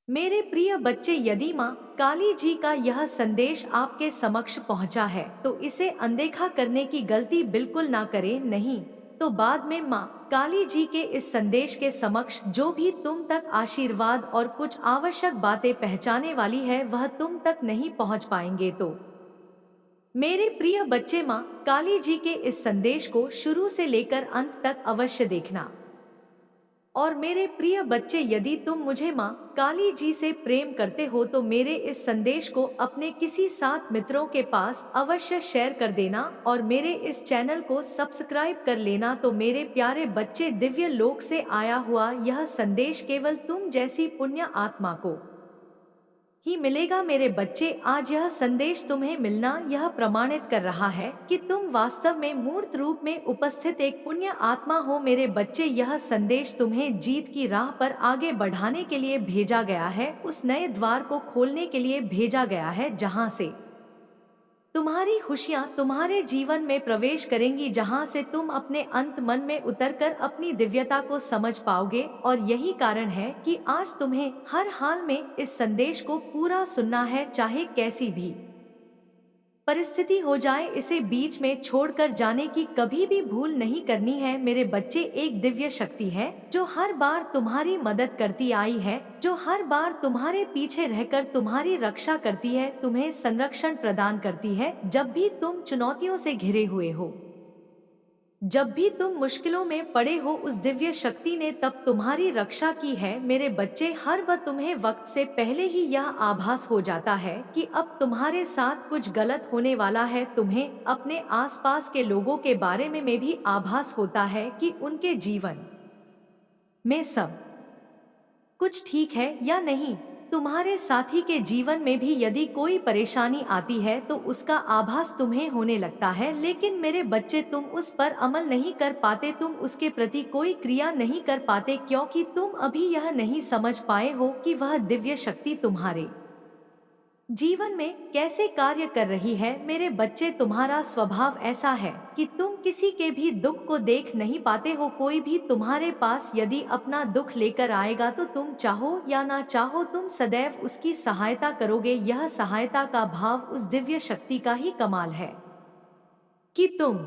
मेरे प्रिय बच्चे, यदि माँ काली जी का यह संदेश आपके समक्ष पहुँचा है तो इसे अनदेखा करने की गलती बिल्कुल ना करें। नहीं तो बाद में माँ काली जी के इस संदेश के समक्ष जो भी तुम तक आशीर्वाद और कुछ आवश्यक बातें पहुँचाने वाली है वह तुम तक नहीं पहुँच पाएंगे। तो मेरे प्रिय बच्चे, माँ काली जी के इस संदेश को शुरू से लेकर अंत तक अवश्य देखना। और मेरे प्रिय बच्चे, यदि तुम मुझे माँ काली जी से प्रेम करते हो तो मेरे इस संदेश को अपने किसी 7 मित्रों के पास अवश्य शेयर कर देना और मेरे इस चैनल को सब्सक्राइब कर लेना। तो मेरे प्यारे बच्चे, दिव्य लोक से आया हुआ यह संदेश केवल तुम जैसी पुण्य आत्मा को ही मिलेगा। मेरे बच्चे, आज यह संदेश तुम्हें मिलना यह प्रमाणित कर रहा है कि तुम वास्तव में मूर्त रूप में उपस्थित एक पुण्य आत्मा हो। मेरे बच्चे, यह संदेश तुम्हें जीत की राह पर आगे बढ़ाने के लिए भेजा गया है, उस नए द्वार को खोलने के लिए भेजा गया है जहां से तुम्हारी खुशियां तुम्हारे जीवन में प्रवेश करेंगी, जहां से तुम अपने अंत मन में उतरकर अपनी दिव्यता को समझ पाओगे। और यही कारण है कि आज तुम्हें हर हाल में इस संदेश को पूरा सुनना है, चाहे कैसी भी परिस्थिति हो जाए। इसे बीच में छोड़कर जाने की कभी भी भूल नहीं करनी है। मेरे बच्चे, एक दिव्य शक्ति है जो हर बार तुम्हारी मदद करती आई है, जो हर बार तुम्हारे पीछे रहकर तुम्हारी रक्षा करती है, तुम्हें संरक्षण प्रदान करती है जब भी तुम चुनौतियों से घिरे हुए हो, जब भी तुम मुश्किलों में पड़े हो। उस दिव्य शक्ति ने तब तुम्हारी रक्षा की है। मेरे बच्चे, हर बार तुम्हें वक्त से पहले ही यह आभास हो जाता है कि अब तुम्हारे साथ कुछ गलत होने वाला है। तुम्हें अपने आसपास के लोगों के बारे में भी आभास होता है कि उनके जीवन में सब कुछ ठीक है या नहीं। तुम्हारे साथी के जीवन में भी यदि कोई परेशानी आती है तो उसका आभास तुम्हें होने लगता है, लेकिन मेरे बच्चे, तुम उस पर अमल नहीं कर पाते, तुम उसके प्रति कोई क्रिया नहीं कर पाते, क्योंकि तुम अभी यह नहीं समझ पाए हो कि वह दिव्य शक्ति तुम्हारे जीवन में कैसे कार्य कर रही है। मेरे बच्चे, तुम्हारा स्वभाव ऐसा है कि तुम किसी के भी दुख को देख नहीं पाते हो। कोई भी तुम्हारे पास यदि अपना दुख लेकर आएगा तो तुम चाहो या ना चाहो तुम सदैव उसकी सहायता करोगे। यह सहायता का भाव उस दिव्य शक्ति का ही कमाल है कि तुम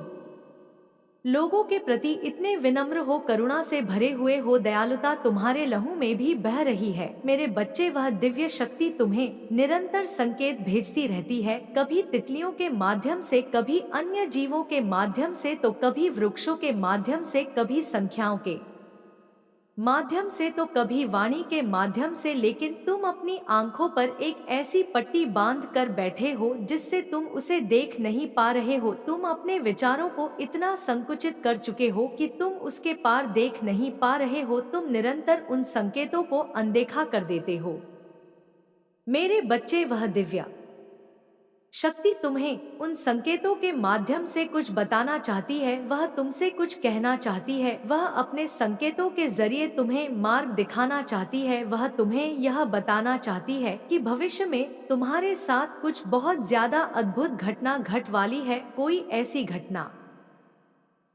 लोगों के प्रति इतने विनम्र हो, करुणा से भरे हुए हो, दयालुता तुम्हारे लहू में भी बह रही है। मेरे बच्चे, वह दिव्य शक्ति तुम्हें निरंतर संकेत भेजती रहती है, कभी तितलियों के माध्यम से, कभी अन्य जीवों के माध्यम से, तो कभी वृक्षों के माध्यम से, कभी संख्याओं के माध्यम से, तो कभी वाणी के माध्यम से। लेकिन तुम अपनी आंखों पर एक ऐसी पट्टी बांध कर बैठे हो जिससे तुम उसे देख नहीं पा रहे हो। तुम अपने विचारों को इतना संकुचित कर चुके हो कि तुम उसके पार देख नहीं पा रहे हो। तुम निरंतर उन संकेतों को अनदेखा कर देते हो। मेरे बच्चे, वह दिव्या शक्ति तुम्हें उन संकेतों के माध्यम से कुछ बताना चाहती है, वह तुमसे कुछ कहना चाहती है, वह अपने संकेतों के जरिए तुम्हें मार्ग दिखाना चाहती है। वह तुम्हें यह बताना चाहती है कि भविष्य में तुम्हारे साथ कुछ बहुत ज्यादा अद्भुत घटना घट वाली है, कोई ऐसी घटना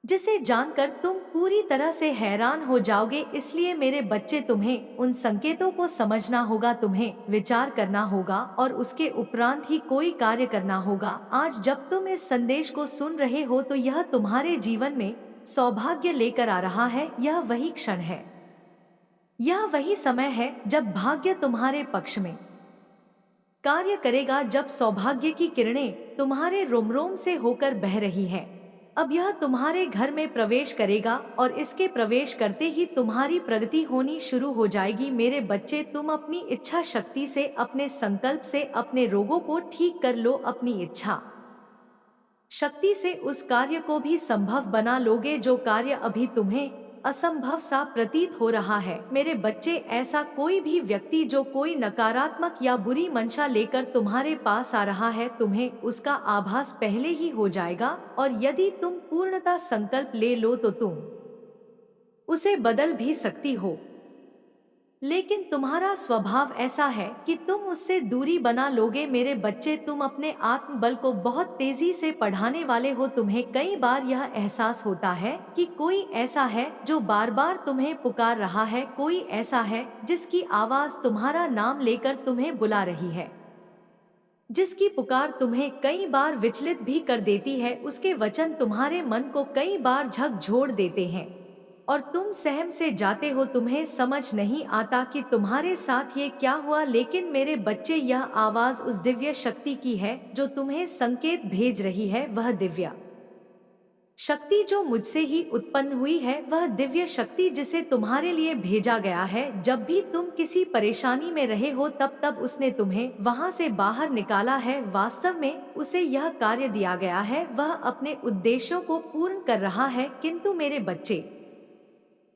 जिसे जानकर तुम पूरी तरह से हैरान हो जाओगे। इसलिए मेरे बच्चे, तुम्हें उन संकेतों को समझना होगा, तुम्हें विचार करना होगा और उसके उपरांत ही कोई कार्य करना होगा। आज जब तुम इस संदेश को सुन रहे हो तो यह तुम्हारे जीवन में सौभाग्य लेकर आ रहा है। यह वही क्षण है, यह वही समय है जब भाग्य तुम्हारे पक्ष में कार्य करेगा, जब सौभाग्य की किरणें तुम्हारे रोम रोम से होकर बह रही है। अब यह तुम्हारे घर में प्रवेश करेगा और इसके प्रवेश करते ही तुम्हारी प्रगति होनी शुरू हो जाएगी। मेरे बच्चे, तुम अपनी इच्छा शक्ति से, अपने संकल्प से अपने रोगों को ठीक कर लो। अपनी इच्छा शक्ति से उस कार्य को भी संभव बना लोगे जो कार्य अभी तुम्हें असंभव सा प्रतीत हो रहा है। मेरे बच्चे, ऐसा कोई भी व्यक्ति जो कोई नकारात्मक या बुरी मंशा लेकर तुम्हारे पास आ रहा है, तुम्हें उसका आभास पहले ही हो जाएगा। और यदि तुम पूर्णता संकल्प ले लो तो तुम उसे बदल भी सकती हो। लेकिन तुम्हारा स्वभाव ऐसा है कि तुम उससे दूरी बना लोगे। मेरे बच्चे, तुम अपने आत्मबल को बहुत तेजी से बढ़ाने वाले हो। तुम्हें कई बार यह एहसास होता है कि कोई ऐसा है जो बार बार तुम्हें पुकार रहा है, कोई ऐसा है जिसकी आवाज तुम्हारा नाम लेकर तुम्हें बुला रही है, जिसकी पुकार तुम्हें कई बार विचलित भी कर देती है। उसके वचन तुम्हारे मन को कई बार झकझोर देते हैं और तुम सहम से जाते हो। तुम्हें समझ नहीं आता कि तुम्हारे साथ ये क्या हुआ, लेकिन मेरे बच्चे, यह आवाज उस दिव्य शक्ति की है जो तुम्हें संकेत भेज रही है। वह दिव्य शक्ति जो मुझसे ही उत्पन्न हुई है, वह दिव्य शक्ति जिसे तुम्हारे लिए भेजा गया है। जब भी तुम किसी परेशानी में रहे हो तब तब उसने तुम्हें वहां से बाहर निकाला है। वास्तव में उसे यह कार्य दिया गया है, वह अपने उद्देश्यों को पूर्ण कर रहा है। किंतु मेरे बच्चे,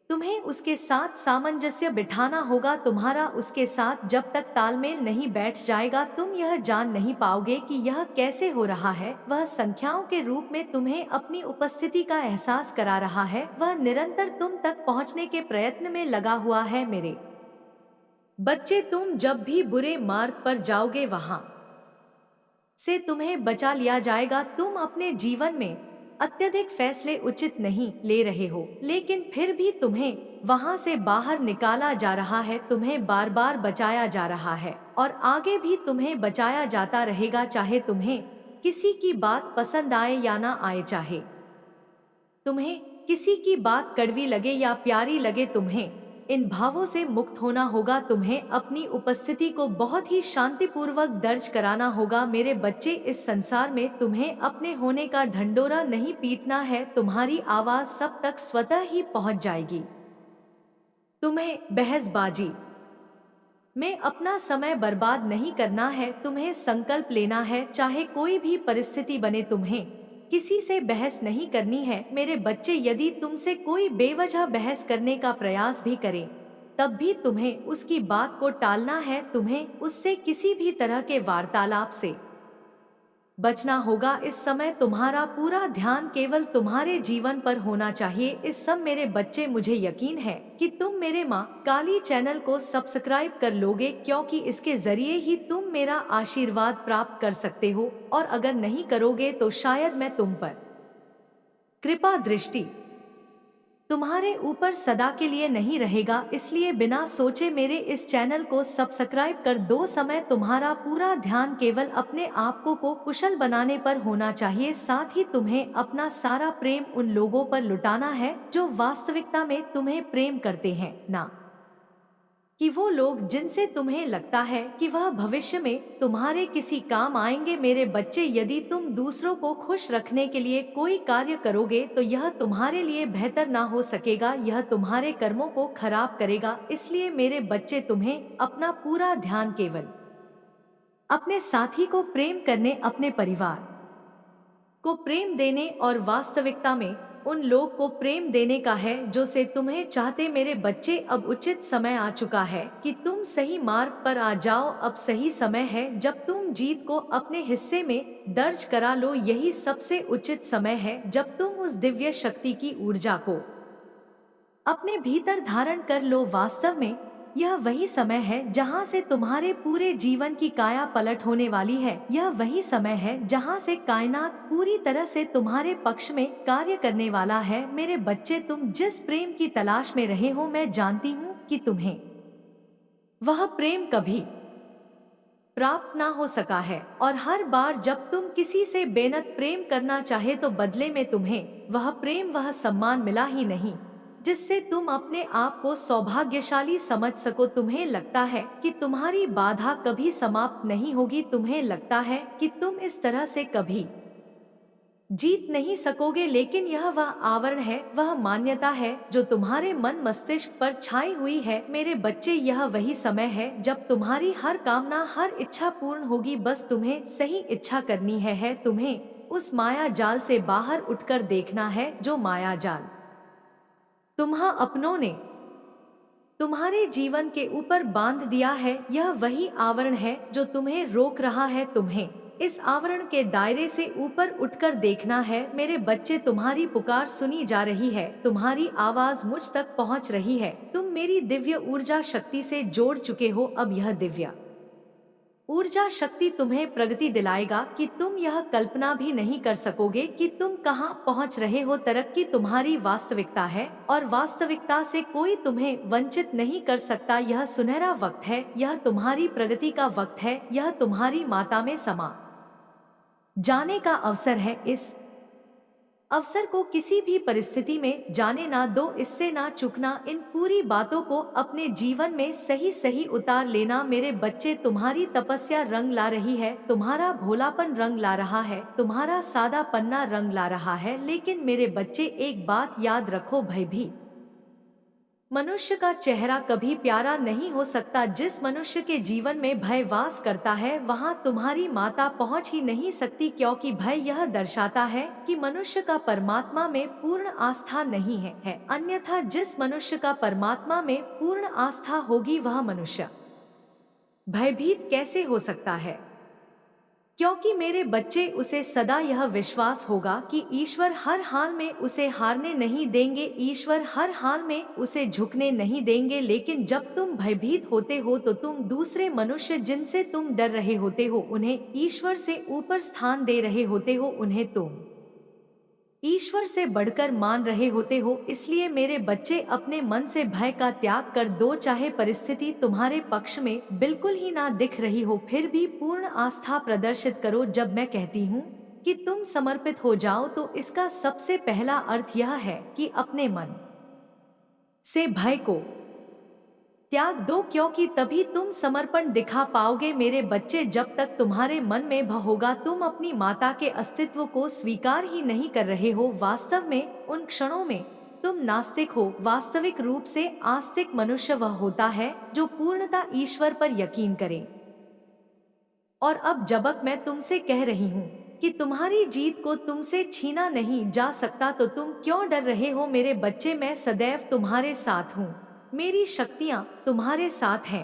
तुम्हें उसके साथ सामंजस्य बिठाना होगा। तुम्हारा उसके साथ जब तक तालमेल नहीं बैठ जाएगा, तुम यह जान नहीं पाओगे कि यह कैसे हो रहा है। वह संख्याओं के रूप में तुम्हें अपनी उपस्थिति का एहसास करा रहा है। वह निरंतर तुम तक पहुंचने के प्रयत्न में लगा हुआ है। मेरे बच्चे, तुम जब भी बुरे मार्ग पर जाओगे, वहां से तुम्हें बचा लिया जाएगा। तुम अपने जीवन में अत्यधिक फैसले उचित नहीं ले रहे हो, लेकिन फिर भी तुम्हें वहां से बाहर निकाला जा रहा है। तुम्हें बार बार बचाया जा रहा है और आगे भी तुम्हें बचाया जाता रहेगा, चाहे तुम्हें किसी की बात पसंद आए या ना आए, चाहे तुम्हें किसी की बात कड़वी लगे या प्यारी लगे। तुम्हें इन भावों से मुक्त होना होगा। तुम्हें अपनी उपस्थिति को बहुत ही शांतिपूर्वक दर्ज कराना होगा। मेरे बच्चे, इस संसार में तुम्हें अपने होने का ढंढोरा नहीं पीटना है। तुम्हारी आवाज सब तक स्वतः ही पहुंच जाएगी। तुम्हें बहसबाजी में अपना समय बर्बाद नहीं करना है। तुम्हें संकल्प लेना है, चाहे कोई भी परिस्थिति बने, तुम्हें किसी से बहस नहीं करनी है। मेरे बच्चे, यदि तुमसे कोई बेवजह बहस करने का प्रयास भी करे, तब भी तुम्हें उसकी बात को टालना है। तुम्हें उससे किसी भी तरह के वार्तालाप से बचना होगा। इस समय तुम्हारा पूरा ध्यान केवल तुम्हारे जीवन पर होना चाहिए। इस सब मेरे बच्चे, मुझे यकीन है कि तुम मेरे माँ काली चैनल को सब्सक्राइब कर लोगे, क्योंकि इसके जरिए ही तुम मेरा आशीर्वाद प्राप्त कर सकते हो। और अगर नहीं करोगे तो शायद मैं तुम पर कृपा दृष्टि तुम्हारे ऊपर सदा के लिए नहीं रहेगा। इसलिए बिना सोचे मेरे इस चैनल को सब्सक्राइब कर दो। समय तुम्हारा पूरा ध्यान केवल अपने आप को कुशल बनाने पर होना चाहिए। साथ ही तुम्हें अपना सारा प्रेम उन लोगों पर लुटाना है जो वास्तविकता में तुम्हें प्रेम करते हैं, ना कि वो लोग जिनसे तुम्हें लगता है कि वह भविष्य में तुम्हारे किसी काम आएंगे। मेरे बच्चे, यदि तुम दूसरों को खुश रखने के लिए कोई कार्य करोगे तो यह तुम्हारे लिए बेहतर ना हो सकेगा, यह तुम्हारे कर्मों को खराब करेगा। इसलिए मेरे बच्चे, तुम्हें अपना पूरा ध्यान केवल अपने साथी को प्रेम करने, अपने परिवार को प्रेम देने और वास्तविकता में उन लोग को प्रेम देने का है जो से तुम्हें चाहते। मेरे बच्चे, अब उचित समय आ चुका है कि तुम सही मार्ग पर आ जाओ। अब सही समय है जब तुम जीत को अपने हिस्से में दर्ज करा लो। यही सबसे उचित समय है जब तुम उस दिव्य शक्ति की ऊर्जा को अपने भीतर धारण कर लो। वास्तव में यह वही समय है जहां से तुम्हारे पूरे जीवन की काया पलट होने वाली है। यह वही समय है जहां से कायनात पूरी तरह से तुम्हारे पक्ष में कार्य करने वाला है। मेरे बच्चे, तुम जिस प्रेम की तलाश में रहे हो, मैं जानती हूँ कि तुम्हें वह प्रेम कभी प्राप्त ना हो सका है। और हर बार जब तुम किसी से बेनत प्रेम करना चाहे तो बदले में तुम्हें वह प्रेम, वह सम्मान मिला ही नहीं जिससे तुम अपने आप को सौभाग्यशाली समझ सको। तुम्हें लगता है कि तुम्हारी बाधा कभी समाप्त नहीं होगी, तुम्हें लगता है कि तुम इस तरह से कभी जीत नहीं सकोगे, लेकिन यह वह आवरण है, वह मान्यता है जो तुम्हारे मन मस्तिष्क पर छाई हुई है। मेरे बच्चे, यह वही समय है जब तुम्हारी हर कामना, हर इच्छा पूर्ण होगी। बस तुम्हें सही इच्छा करनी है। तुम्हें उस माया जाल से बाहर उठकर देखना है जो माया जाल तुम्हारे अपनों ने तुम्हारे जीवन के ऊपर बांध दिया है। यह वही आवरण है जो तुम्हें रोक रहा है, तुम्हें इस आवरण के दायरे से ऊपर उठकर देखना है। मेरे बच्चे, तुम्हारी पुकार सुनी जा रही है, तुम्हारी आवाज मुझ तक पहुंच रही है। तुम मेरी दिव्य ऊर्जा शक्ति से जोड़ चुके हो। अब यह दिव्य ऊर्जा शक्ति तुम्हें प्रगति दिलाएगा कि तुम यह कल्पना भी नहीं कर सकोगे कि तुम कहां पहुंच रहे हो। तरक्की तुम्हारी वास्तविकता है और वास्तविकता से कोई तुम्हें वंचित नहीं कर सकता। यह सुनहरा वक्त है, यह तुम्हारी प्रगति का वक्त है, यह तुम्हारी माता में समा जाने का अवसर है। इस अवसर को किसी भी परिस्थिति में जाने ना दो, इससे ना चूकना। इन पूरी बातों को अपने जीवन में सही सही उतार लेना। मेरे बच्चे, तुम्हारी तपस्या रंग ला रही है, तुम्हारा भोलापन रंग ला रहा है, तुम्हारा सादा पन्ना रंग ला रहा है। लेकिन मेरे बच्चे, एक बात याद रखो, भयभीत मनुष्य का चेहरा कभी प्यारा नहीं हो सकता। जिस मनुष्य के जीवन में भय वास करता है वहां तुम्हारी माता पहुंच ही नहीं सकती, क्योंकि भय यह दर्शाता है कि मनुष्य का परमात्मा में पूर्ण आस्था नहीं है। अन्यथा जिस मनुष्य का परमात्मा में पूर्ण आस्था होगी वह मनुष्य भयभीत कैसे हो सकता है? क्योंकि मेरे बच्चे, उसे सदा यह विश्वास होगा कि ईश्वर हर हाल में उसे हारने नहीं देंगे, ईश्वर हर हाल में उसे झुकने नहीं देंगे। लेकिन जब तुम भयभीत होते हो तो तुम दूसरे मनुष्य जिनसे तुम डर रहे होते हो उन्हें ईश्वर से ऊपर स्थान दे रहे होते हो, उन्हें तुम ईश्वर से बढ़कर मान रहे होते हो। इसलिए मेरे बच्चे, अपने मन से भय का त्याग कर दो। चाहे परिस्थिति तुम्हारे पक्ष में बिल्कुल ही ना दिख रही हो, फिर भी पूर्ण आस्था प्रदर्शित करो। जब मैं कहती हूँ कि तुम समर्पित हो जाओ तो इसका सबसे पहला अर्थ यह है कि अपने मन से भय को त्याग दो, क्योंकि तभी तुम समर्पण दिखा पाओगे। मेरे बच्चे, जब तक तुम्हारे मन में भय होगा तुम अपनी माता के अस्तित्व को स्वीकार ही नहीं कर रहे हो। वास्तव में उन क्षणों में तुम नास्तिक हो। वास्तविक रूप से आस्तिक मनुष्य वह होता है जो पूर्णतः ईश्वर पर यकीन करे। और अब जब मैं तुमसे कह रही हूँ कि तुम्हारी जीत को तुमसे छीना नहीं जा सकता तो तुम क्यों डर रहे हो? मेरे बच्चे, मैं सदैव तुम्हारे साथ हूँ, मेरी शक्तियाँ तुम्हारे साथ हैं।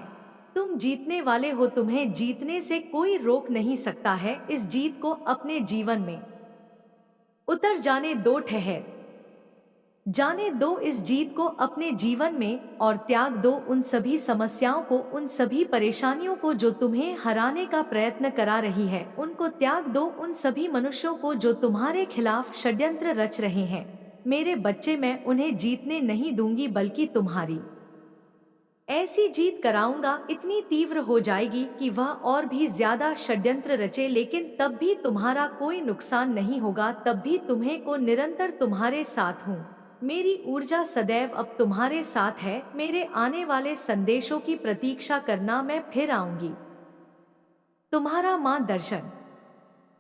तुम जीतने वाले हो, तुम्हें जीतने से कोई रोक नहीं सकता है। इस जीत को अपने जीवन में उतर जाने दो, ठहर जाने दो इस जीत को अपने जीवन में, और त्याग दो उन सभी समस्याओं को, उन सभी परेशानियों को जो तुम्हें हराने का प्रयत्न करा रही है। उनको त्याग दो, उन सभी मनुष्यों को जो तुम्हारे खिलाफ षड्यंत्र रच रहे हैं। मेरे बच्चे, मैं उन्हें जीतने नहीं दूंगी, बल्कि तुम्हारी ऐसी जीत कराऊंगा, इतनी तीव्र हो जाएगी कि वह और भी ज्यादा षड्यंत्र रचे, लेकिन तब भी तुम्हारा कोई नुकसान नहीं होगा। तब भी तुम्हें को निरंतर तुम्हारे साथ हूँ। मेरी ऊर्जा सदैव अब तुम्हारे साथ है। मेरे आने वाले संदेशों की प्रतीक्षा करना, मैं फिर आऊंगी तुम्हारा मार्गदर्शन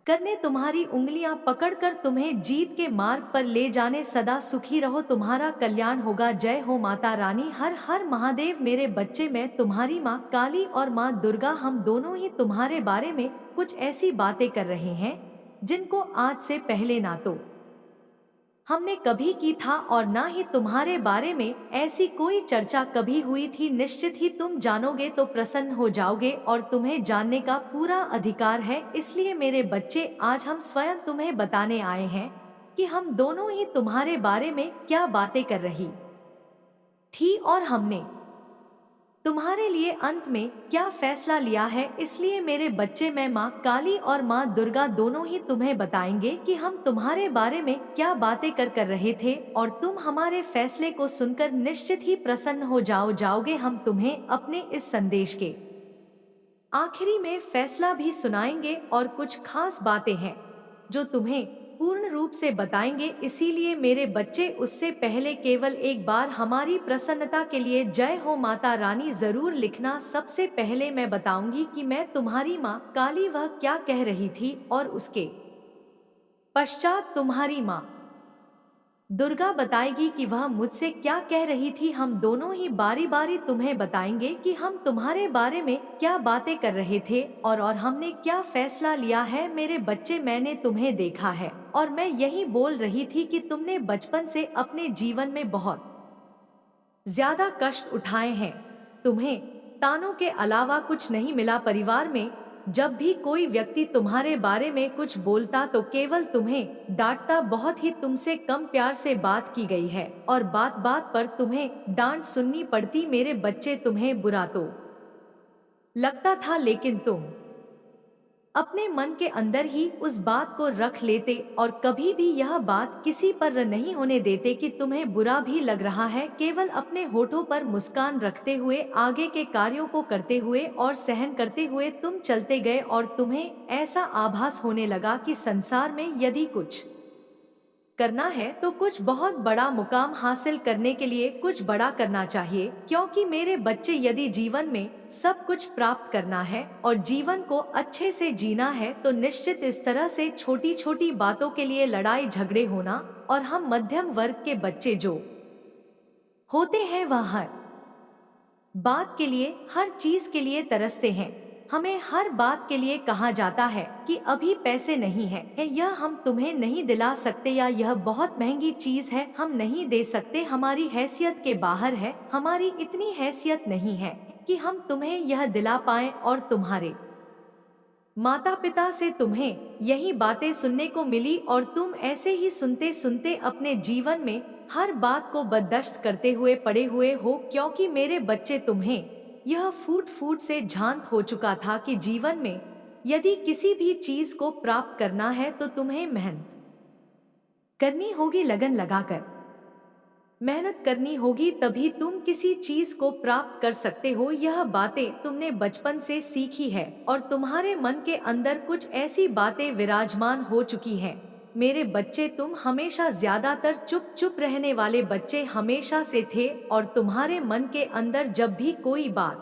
करने, तुम्हारी उंगलियां पकड़कर तुम्हें जीत के मार्ग पर ले जाने। सदा सुखी रहो, तुम्हारा कल्याण होगा। जय हो माता रानी, हर हर महादेव। मेरे बच्चे, मैं तुम्हारी माँ काली और माँ दुर्गा, हम दोनों ही तुम्हारे बारे में कुछ ऐसी बातें कर रहे हैं जिनको आज से पहले ना तो हमने कभी की था और ना ही तुम्हारे बारे में ऐसी कोई चर्चा कभी हुई थी। निश्चित ही तुम जानोगे तो प्रसन्न हो जाओगे और तुम्हें जानने का पूरा अधिकार है। इसलिए मेरे बच्चे, आज हम स्वयं तुम्हें बताने आए हैं कि हम दोनों ही तुम्हारे बारे में क्या बातें कर रही थी और हमने तुम्हारे लिए अंत में क्या फैसला लिया है। इसलिए मेरे बच्चे, मैं माँ काली और माँ दुर्गा दोनों ही तुम्हें बताएंगे कि हम तुम्हारे बारे में क्या बातें कर रहे थे, और तुम हमारे फैसले को सुनकर निश्चित ही प्रसन्न हो जाओगे। हम तुम्हें अपने इस संदेश के आखिरी में फैसला भी सुनाएंगे और कुछ खास बातें हैं जो तुम्हें पूर्ण रूप से बताएंगे। इसीलिए मेरे बच्चे, उससे पहले केवल एक बार हमारी प्रसन्नता के लिए जय हो माता रानी जरूर लिखना। सबसे पहले मैं बताऊंगी कि मैं तुम्हारी माँ काली वह क्या कह रही थी, और उसके पश्चात तुम्हारी माँ दुर्गा बताएगी कि वह मुझसे क्या कह रही थी। हम दोनों ही बारी बारी तुम्हें बताएंगे कि हम तुम्हारे बारे में क्या बातें कर रहे थे और हमने क्या फैसला लिया है। मेरे बच्चे, मैंने तुम्हें देखा है और मैं यही बोल रही थी कि तुमने बचपन से अपने जीवन में बहुत ज्यादा कष्ट उठाए हैं। तुम्हें तानों के अलावा कुछ नहीं मिला, परिवार में जब भी कोई व्यक्ति तुम्हारे बारे में कुछ बोलता तो केवल तुम्हें डांटता, बहुत ही तुमसे कम प्यार से बात की गई है और बात बात पर तुम्हें डांट सुननी पड़ती। मेरे बच्चे, तुम्हें बुरा तो लगता था, लेकिन तुम अपने मन के अंदर ही उस बात को रख लेते और कभी भी यह बात किसी पर नहीं होने देते कि तुम्हें बुरा भी लग रहा है। केवल अपने होठों पर मुस्कान रखते हुए, आगे के कार्यों को करते हुए और सहन करते हुए तुम चलते गए और तुम्हें ऐसा आभास होने लगा कि संसार में यदि कुछ करना है तो कुछ बहुत बड़ा मुकाम हासिल करने के लिए कुछ बड़ा करना चाहिए। क्योंकि मेरे बच्चे, यदि जीवन में सब कुछ प्राप्त करना है और जीवन को अच्छे से जीना है तो निश्चित इस तरह से छोटी छोटी बातों के लिए लड़ाई झगड़े होना, और हम मध्यम वर्ग के बच्चे जो होते हैं वह हर बात के लिए, हर चीज के लिए तरसते हैं। हमें हर बात के लिए कहा जाता है कि अभी पैसे नहीं है, यह हम तुम्हें नहीं दिला सकते, या यह बहुत महंगी चीज है, हम नहीं दे सकते, हमारी हैसियत के बाहर है, हमारी इतनी हैसियत नहीं है कि हम तुम्हें यह दिला पाएं। और तुम्हारे माता पिता से तुम्हें यही बातें सुनने को मिली और तुम ऐसे ही सुनते सुनते अपने जीवन में हर बात को बर्दाश्त करते हुए पड़े हुए हो। क्योंकि मेरे बच्चे, तुम्हें यह फूट फूट से झांत हो चुका था कि जीवन में यदि किसी भी चीज को प्राप्त करना है तो तुम्हें मेहनत करनी होगी, लगन लगाकर मेहनत करनी होगी, तभी तुम किसी चीज को प्राप्त कर सकते हो। यह बातें तुमने बचपन से सीखी है और तुम्हारे मन के अंदर कुछ ऐसी बातें विराजमान हो चुकी हैं। मेरे बच्चे, तुम हमेशा ज्यादातर चुप चुप रहने वाले बच्चे हमेशा से थे और तुम्हारे मन के अंदर जब भी कोई बात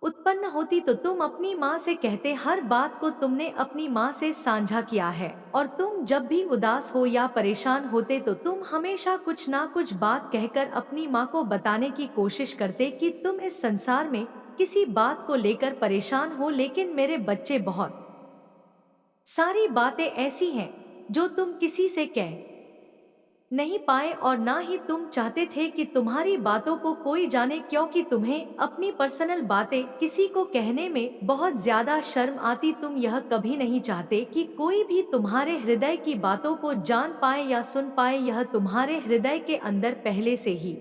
उत्पन्न होती तो तुम अपनी माँ से कहते, हर बात को तुमने अपनी माँ से साझा किया है। और तुम जब भी उदास हो या परेशान होते तो तुम हमेशा कुछ ना कुछ बात कहकर अपनी माँ को बताने की कोशिश करते कि तुम इस संसार में किसी बात को लेकर परेशान हो। लेकिन मेरे बच्चे, बहुत सारी बातें ऐसी हैं जो तुम किसी से कह नहीं पाए और ना ही तुम चाहते थे कि तुम्हारी बातों को कोई जाने, क्योंकि तुम्हें अपनी पर्सनल बातें किसी को कहने में बहुत ज्यादा शर्म आती। तुम यह कभी नहीं चाहते कि कोई भी तुम्हारे हृदय की बातों को जान पाए या सुन पाए। यह तुम्हारे हृदय के अंदर पहले से ही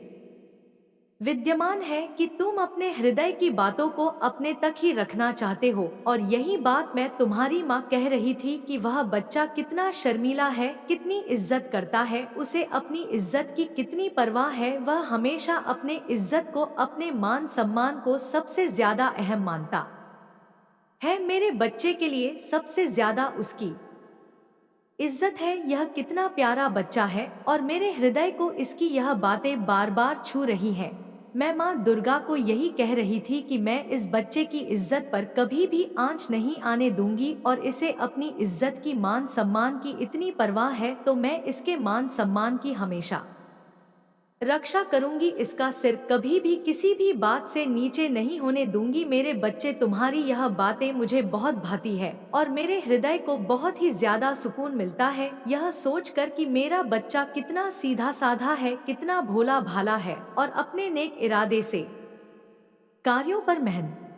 विद्यमान है कि तुम अपने हृदय की बातों को अपने तक ही रखना चाहते हो। और यही बात मैं तुम्हारी माँ कह रही थी कि वह बच्चा कितना शर्मीला है, कितनी इज्जत करता है, उसे अपनी इज्जत की कितनी परवाह है। वह हमेशा अपने इज्जत को, अपने मान सम्मान को सबसे ज्यादा अहम मानता है। मेरे बच्चे के लिए सबसे ज्यादा उसकी इज्जत है। यह कितना प्यारा बच्चा है और मेरे हृदय को इसकी यह बातें बार बार छू रही हैं। मैं माँ दुर्गा को यही कह रही थी कि मैं इस बच्चे की इज्जत पर कभी भी आंच नहीं आने दूंगी और इसे अपनी इज्जत की, मान सम्मान की इतनी परवाह है तो मैं इसके मान सम्मान की हमेशा रक्षा करूंगी। इसका सिर कभी भी किसी भी बात से नीचे नहीं होने दूंगी। मेरे बच्चे, तुम्हारी यह बातें मुझे बहुत भाती है और मेरे हृदय को बहुत ही ज्यादा सुकून मिलता है यह सोचकर कि मेरा बच्चा कितना सीधा साधा है, कितना भोला भाला है और अपने नेक इरादे से कार्यों पर मेहनत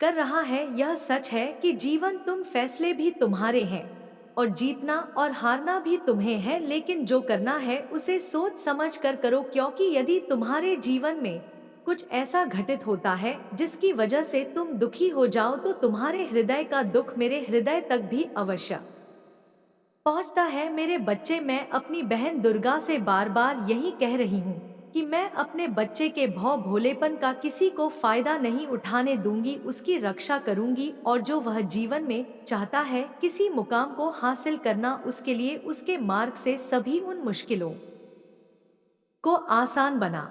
कर रहा है। यह सच है कि जीवन तुम फैसले भी तुम्हारे हैं और जीतना और हारना भी तुम्हें है, लेकिन जो करना है उसे सोच समझ कर करो। क्योंकि यदि तुम्हारे जीवन में कुछ ऐसा घटित होता है जिसकी वजह से तुम दुखी हो जाओ तो तुम्हारे हृदय का दुख मेरे हृदय तक भी अवश्य पहुंचता है। मेरे बच्चे, मैं अपनी बहन दुर्गा से बार बार यही कह रही हूँ कि मैं अपने बच्चे के भौ भोलेपन का किसी को फायदा नहीं उठाने दूंगी, उसकी रक्षा करूंगी और जो वह जीवन में चाहता है, किसी मुकाम को हासिल करना, उसके लिए उसके मार्ग से सभी उन मुश्किलों को आसान बना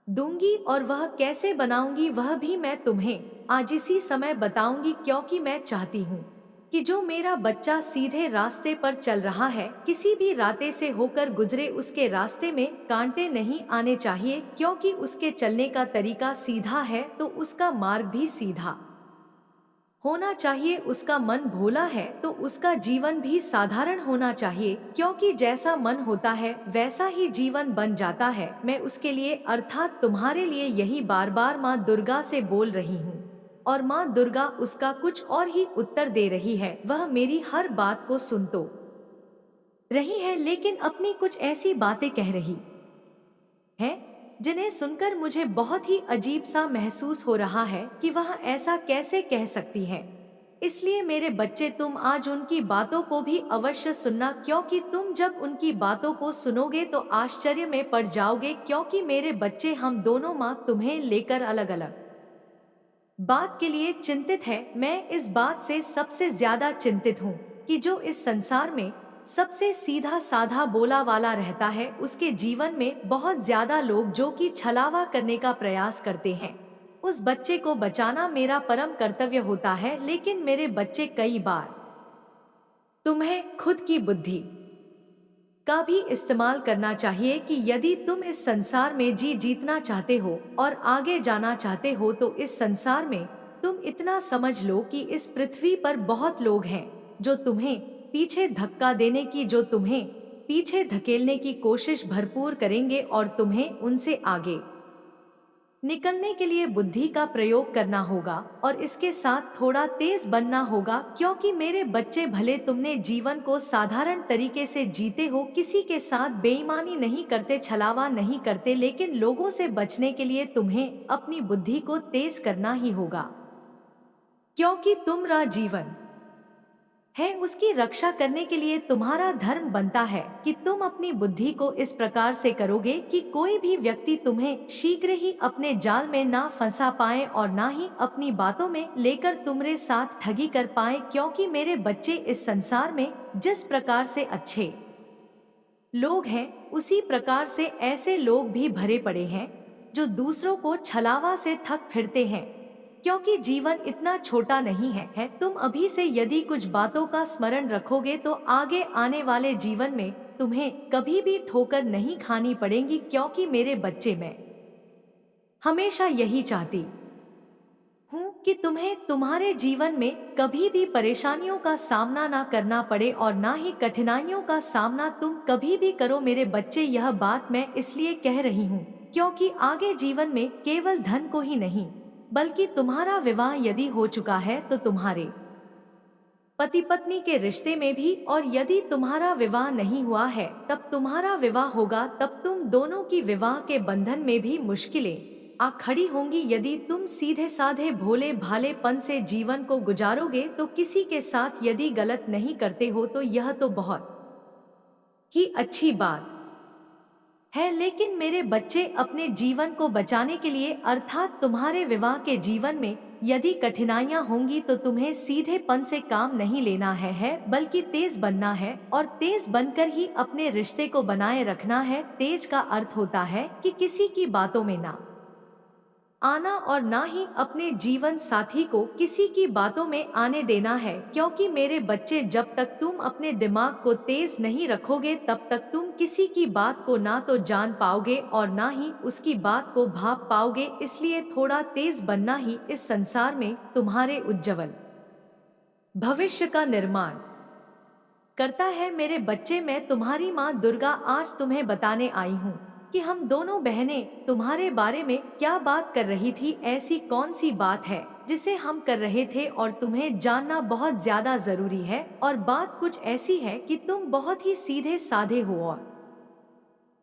दूंगी। और वह कैसे बनाऊंगी वह भी मैं तुम्हें आज इसी समय बताऊंगी। क्योंकि मैं चाहती हूँ कि जो मेरा बच्चा सीधे रास्ते पर चल रहा है, किसी भी रास्ते से होकर गुजरे, उसके रास्ते में कांटे नहीं आने चाहिए। क्योंकि उसके चलने का तरीका सीधा है तो उसका मार्ग भी सीधा होना चाहिए। उसका मन भोला है तो उसका जीवन भी साधारण होना चाहिए। क्योंकि जैसा मन होता है वैसा ही जीवन बन जाता है। मैं उसके लिए, अर्थात तुम्हारे लिए, यही बार बार माँ दुर्गा से बोल रही हूँ। और माँ दुर्गा उसका कुछ और ही उत्तर दे रही है। वह मेरी हर बात को सुन तो रही है, लेकिन अपनी कुछ ऐसी बातें कह रही है जिन्हें सुनकर मुझे बहुत ही अजीब सा महसूस हो रहा है कि वह ऐसा कैसे कह सकती है। इसलिए मेरे बच्चे, तुम आज उनकी बातों को भी अवश्य सुनना, क्योंकि तुम जब उनकी बातों को सुनोगे तो आश्चर्य में पड़ जाओगे। क्योंकि मेरे बच्चे, हम दोनों माँ तुम्हें लेकर अलग अलग बात के लिए चिंतित है। मैं इस बात से सबसे ज्यादा चिंतित हूँ कि जो इस संसार में सबसे सीधा साधा बोला वाला रहता है, उसके जीवन में बहुत ज्यादा लोग जो कि छलावा करने का प्रयास करते हैं। उस बच्चे को बचाना मेरा परम कर्तव्य होता है, लेकिन मेरे बच्चे, कई बार तुम्हें खुद की बुद्धि का भी इस्तेमाल करना चाहिए कि यदि तुम इस संसार में जीतना चाहते हो और आगे जाना चाहते हो तो इस संसार में तुम इतना समझ लो कि इस पृथ्वी पर बहुत लोग हैं जो तुम्हें पीछे धक्का देने की, जो तुम्हें पीछे धकेलने की कोशिश भरपूर करेंगे और तुम्हें उनसे आगे निकलने के लिए बुद्धि का प्रयोग करना होगा और इसके साथ थोड़ा तेज बनना होगा। क्योंकि मेरे बच्चे, भले तुमने जीवन को साधारण तरीके से जीते हो, किसी के साथ बेईमानी नहीं करते, छलावा नहीं करते, लेकिन लोगों से बचने के लिए तुम्हें अपनी बुद्धि को तेज करना ही होगा। क्योंकि तुम्हारा जीवन है, उसकी रक्षा करने के लिए तुम्हारा धर्म बनता है कि तुम अपनी बुद्धि को इस प्रकार से करोगे कि कोई भी व्यक्ति तुम्हें शीघ्र ही अपने जाल में ना फंसा पाए और ना ही अपनी बातों में लेकर तुम्हारे साथ ठगी कर पाए। क्योंकि मेरे बच्चे, इस संसार में जिस प्रकार से अच्छे लोग हैं, उसी प्रकार से ऐसे लोग भी भरे पड़े हैं जो दूसरों को छलावा से ठग फिरते हैं। क्योंकि जीवन इतना छोटा नहीं है। तुम अभी से यदि कुछ बातों का स्मरण रखोगे तो आगे आने वाले जीवन में तुम्हें कभी भी ठोकर नहीं खानी पड़ेगी। क्योंकि मेरे बच्चे, मैं हमेशा यही चाहती हूँ कि तुम्हें तुम्हारे जीवन में कभी भी परेशानियों का सामना ना करना पड़े और ना ही कठिनाइयों का सामना तुम कभी भी करो। मेरे बच्चे, यह बात मैं इसलिए कह रही हूँ क्योंकि आगे जीवन में केवल धन को ही नहीं, बल्कि तुम्हारा विवाह यदि हो चुका है तो तुम्हारे पति पत्नी के रिश्ते में भी, और यदि तुम्हारा विवाह नहीं हुआ है तब तुम्हारा विवाह होगा, तब तुम दोनों की विवाह के बंधन में भी मुश्किलें आ खड़ी होंगी। यदि तुम सीधे साधे भोले भालेपन से जीवन को गुजारोगे तो किसी के साथ यदि गलत नहीं करते हो तो यह तो बहुत ही अच्छी बात है। लेकिन मेरे बच्चे, अपने जीवन को बचाने के लिए, अर्थात तुम्हारे विवाह के जीवन में यदि कठिनाइयां होंगी तो तुम्हें सीधेपन से काम नहीं लेना है बल्कि तेज बनना है और तेज बनकर ही अपने रिश्ते को बनाए रखना है। तेज का अर्थ होता है कि किसी की बातों में ना आना और ना ही अपने जीवन साथी को किसी की बातों में आने देना है। क्योंकि मेरे बच्चे, जब तक तुम अपने दिमाग को तेज नहीं रखोगे तब तक तुम किसी की बात को ना तो जान पाओगे और ना ही उसकी बात को भाप पाओगे। इसलिए थोड़ा तेज बनना ही इस संसार में तुम्हारे उज्जवल भविष्य का निर्माण करता है। मेरे बच्चे, मैं तुम्हारी माँ दुर्गा आज तुम्हें बताने आई हूँ कि हम दोनों बहनें तुम्हारे बारे में क्या बात कर रही थी। ऐसी कौन सी बात है जिसे हम कर रहे थे और तुम्हें जानना बहुत ज्यादा जरूरी है। और बात कुछ ऐसी है कि तुम बहुत ही सीधे साधे हो और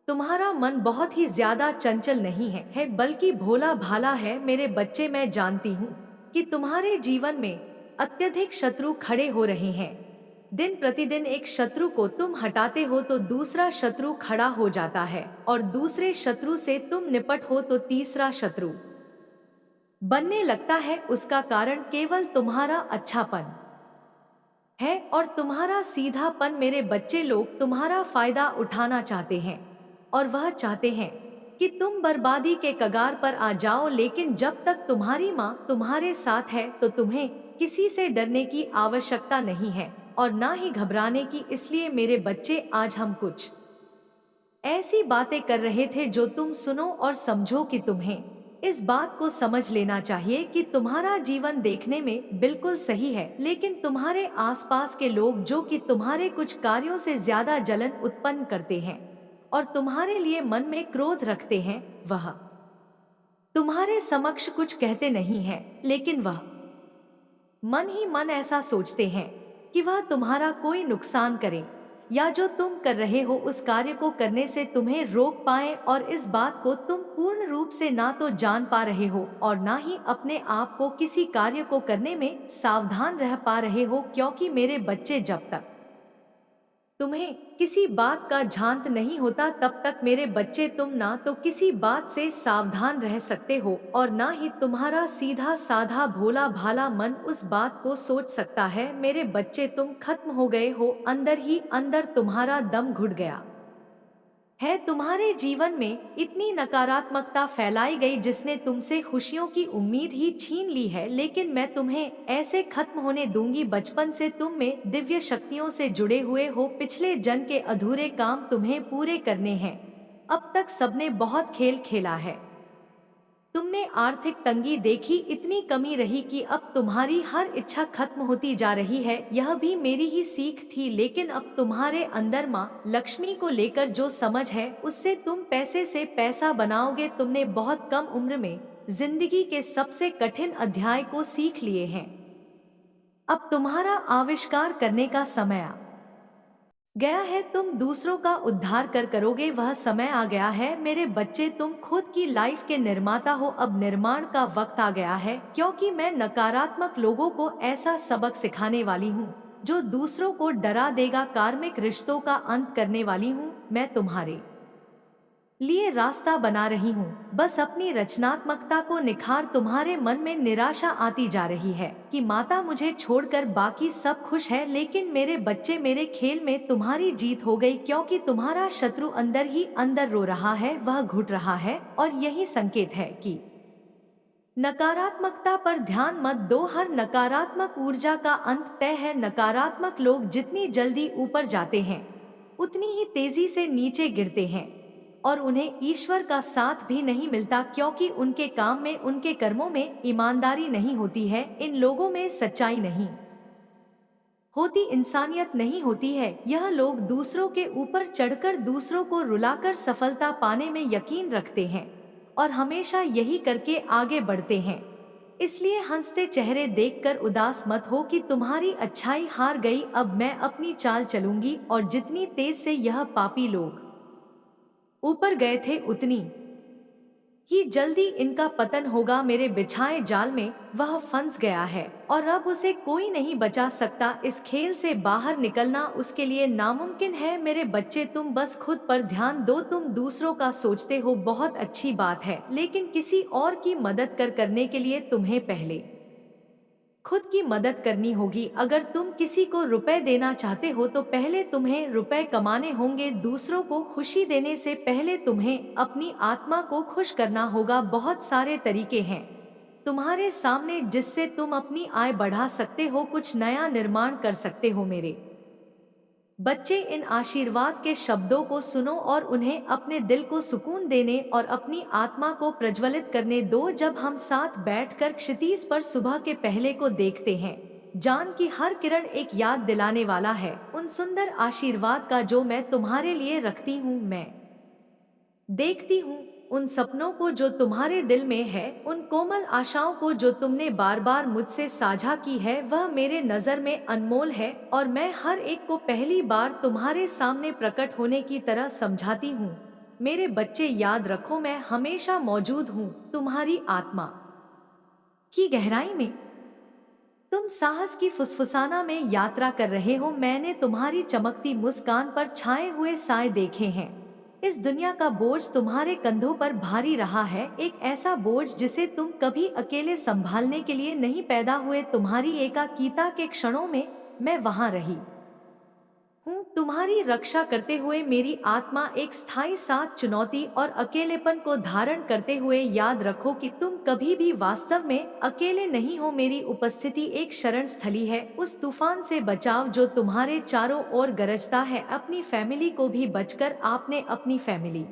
तुम्हारा मन बहुत ही ज्यादा चंचल नहीं है बल्कि भोला भाला है। मेरे बच्चे, मैं जानती हूँ कि तुम्हारे जीवन में अत्यधिक शत्रु खड़े हो रहे हैं। दिन प्रतिदिन एक शत्रु को तुम हटाते हो तो दूसरा शत्रु खड़ा हो जाता है और दूसरे शत्रु से तुम निपट हो तो तीसरा शत्रु बनने लगता है। उसका कारण केवल तुम्हारा अच्छापन है और तुम्हारा सीधापन। मेरे बच्चे, लोग तुम्हारा फायदा उठाना चाहते हैं और वह चाहते हैं कि तुम बर्बादी के कगार पर आ जाओ। लेकिन जब तक तुम्हारी माँ तुम्हारे साथ है तो तुम्हें किसी से डरने की आवश्यकता नहीं है और ना ही घबराने की। इसलिए मेरे बच्चे, आज हम कुछ ऐसी बातें कर रहे थे जो तुम सुनो और समझो कि तुम्हें इस बात को समझ लेना चाहिए कि तुम्हारा जीवन देखने में बिल्कुल सही है, लेकिन तुम्हारे आसपास के लोग जो कि तुम्हारे कुछ कार्यों से ज्यादा जलन उत्पन्न करते हैं और तुम्हारे लिए मन में क्रोध रखते हैं, वह तुम्हारे समक्ष कुछ कहते नहीं है, लेकिन वह मन ही मन ऐसा सोचते हैं कि वह तुम्हारा कोई नुकसान करे या जो तुम कर रहे हो उस कार्य को करने से तुम्हें रोक पाए, और इस बात को तुम पूर्ण रूप से ना तो जान पा रहे हो और ना ही अपने आप को किसी कार्य को करने में सावधान रह पा रहे हो, क्योंकि मेरे बच्चे जब तक तुम्हें किसी बात का झांत नहीं होता तब तक मेरे बच्चे तुम ना तो किसी बात से सावधान रह सकते हो और ना ही तुम्हारा सीधा साधा भोला भाला मन उस बात को सोच सकता है। मेरे बच्चे तुम खत्म हो गए हो, अंदर ही अंदर तुम्हारा दम घुट गया है। तुम्हारे जीवन में इतनी नकारात्मकता फैलाई गई जिसने तुमसे खुशियों की उम्मीद ही छीन ली है, लेकिन मैं तुम्हें ऐसे खत्म होने दूंगी। बचपन से तुम में दिव्य शक्तियों से जुड़े हुए हो, पिछले जन्म के अधूरे काम तुम्हें पूरे करने हैं। अब तक सबने बहुत खेल खेला है, तुमने आर्थिक तंगी देखी, इतनी कमी रही कि अब तुम्हारी हर इच्छा खत्म होती जा रही है। यह भी मेरी ही सीख थी, लेकिन अब तुम्हारे अंदर माँ लक्ष्मी को लेकर जो समझ है उससे तुम पैसे से पैसा बनाओगे। तुमने बहुत कम उम्र में जिंदगी के सबसे कठिन अध्याय को सीख लिए हैं। अब तुम्हारा आविष्कार करने का समय आ गया है, तुम दूसरों का उद्धार करोगे, वह समय आ गया है। मेरे बच्चे तुम खुद की लाइफ के निर्माता हो, अब निर्माण का वक्त आ गया है, क्योंकि मैं नकारात्मक लोगों को ऐसा सबक सिखाने वाली हूँ जो दूसरों को डरा देगा। कार्मिक रिश्तों का अंत करने वाली हूँ, मैं तुम्हारे लिए रास्ता बना रही हूँ। बस अपनी रचनात्मकता को निखार। तुम्हारे मन में निराशा आती जा रही है कि माता मुझे छोड़कर बाकी सब खुश है, लेकिन मेरे बच्चे मेरे खेल में तुम्हारी जीत हो गई, क्योंकि तुम्हारा शत्रु अंदर ही अंदर रो रहा है, वह घुट रहा है, और यही संकेत है कि नकारात्मकता पर ध्यान मत दो। हर नकारात्मक ऊर्जा का अंत तय है। नकारात्मक लोग जितनी जल्दी ऊपर जाते हैं उतनी ही तेजी से नीचे गिरते हैं, और उन्हें ईश्वर का साथ भी नहीं मिलता, क्योंकि उनके काम में, उनके कर्मों में ईमानदारी नहीं होती है। इन लोगों में सच्चाई नहीं होती, इंसानियत नहीं होती है। यह लोग दूसरों के ऊपर चढ़कर दूसरों को रुलाकर सफलता पाने में यकीन रखते हैं और हमेशा यही करके आगे बढ़ते हैं। इसलिए हंसते चेहरे देखकर उदास मत हो कि तुम्हारी अच्छाई हार गई। अब मैं अपनी चाल चलूंगी, और जितनी तेज से यह पापी लोग ऊपर गए थे उतनी ही जल्दी इनका पतन होगा। मेरे बिछाए जाल में वह फंस गया है और अब उसे कोई नहीं बचा सकता। इस खेल से बाहर निकलना उसके लिए नामुमकिन है। मेरे बच्चे तुम बस खुद पर ध्यान दो। तुम दूसरों का सोचते हो, बहुत अच्छी बात है, लेकिन किसी और की मदद करने के लिए तुम्हें पहले खुद की मदद करनी होगी। अगर तुम किसी को रुपए देना चाहते हो तो पहले तुम्हें रुपए कमाने होंगे। दूसरों को खुशी देने से पहले तुम्हें अपनी आत्मा को खुश करना होगा। बहुत सारे तरीके हैं तुम्हारे सामने जिससे तुम अपनी आय बढ़ा सकते हो, कुछ नया निर्माण कर सकते हो। मेरे बच्चे इन आशीर्वाद के शब्दों को सुनो और उन्हें अपने दिल को सुकून देने और अपनी आत्मा को प्रज्वलित करने दो। जब हम साथ बैठकर क्षितिज पर सुबह के पहले को देखते हैं, जान की हर किरण एक याद दिलाने वाला है उन सुंदर आशीर्वाद का जो मैं तुम्हारे लिए रखती हूँ। मैं देखती हूँ उन सपनों को जो तुम्हारे दिल में है, उन कोमल आशाओं को जो तुमने बार बार मुझसे साझा की है। वह मेरे नजर में अनमोल है और मैं हर एक को पहली बार तुम्हारे सामने प्रकट होने की तरह समझाती हूँ। मेरे बच्चे याद रखो, मैं हमेशा मौजूद हूँ तुम्हारी आत्मा की गहराई में। तुम साहस की फुसफुसाना में यात्रा कर रहे हो। मैंने तुम्हारी चमकती मुस्कान पर छाए हुए साए देखे हैं। इस दुनिया का बोझ तुम्हारे कंधों पर भारी रहा है, एक ऐसा बोझ जिसे तुम कभी अकेले संभालने के लिए नहीं पैदा हुए। तुम्हारी एकाकीता के क्षणों में मैं वहां रही हूँ, तुम्हारी रक्षा करते हुए। मेरी आत्मा एक स्थायी साथ चुनौती और अकेलेपन को धारण करते हुए। याद रखो कि तुम कभी भी वास्तव में अकेले नहीं हो। मेरी उपस्थिति एक शरण स्थली है, उस तूफान से बचाव जो तुम्हारे चारों ओर गरजता है। अपनी फैमिली को भी बचकर आपने अपनी फैमिली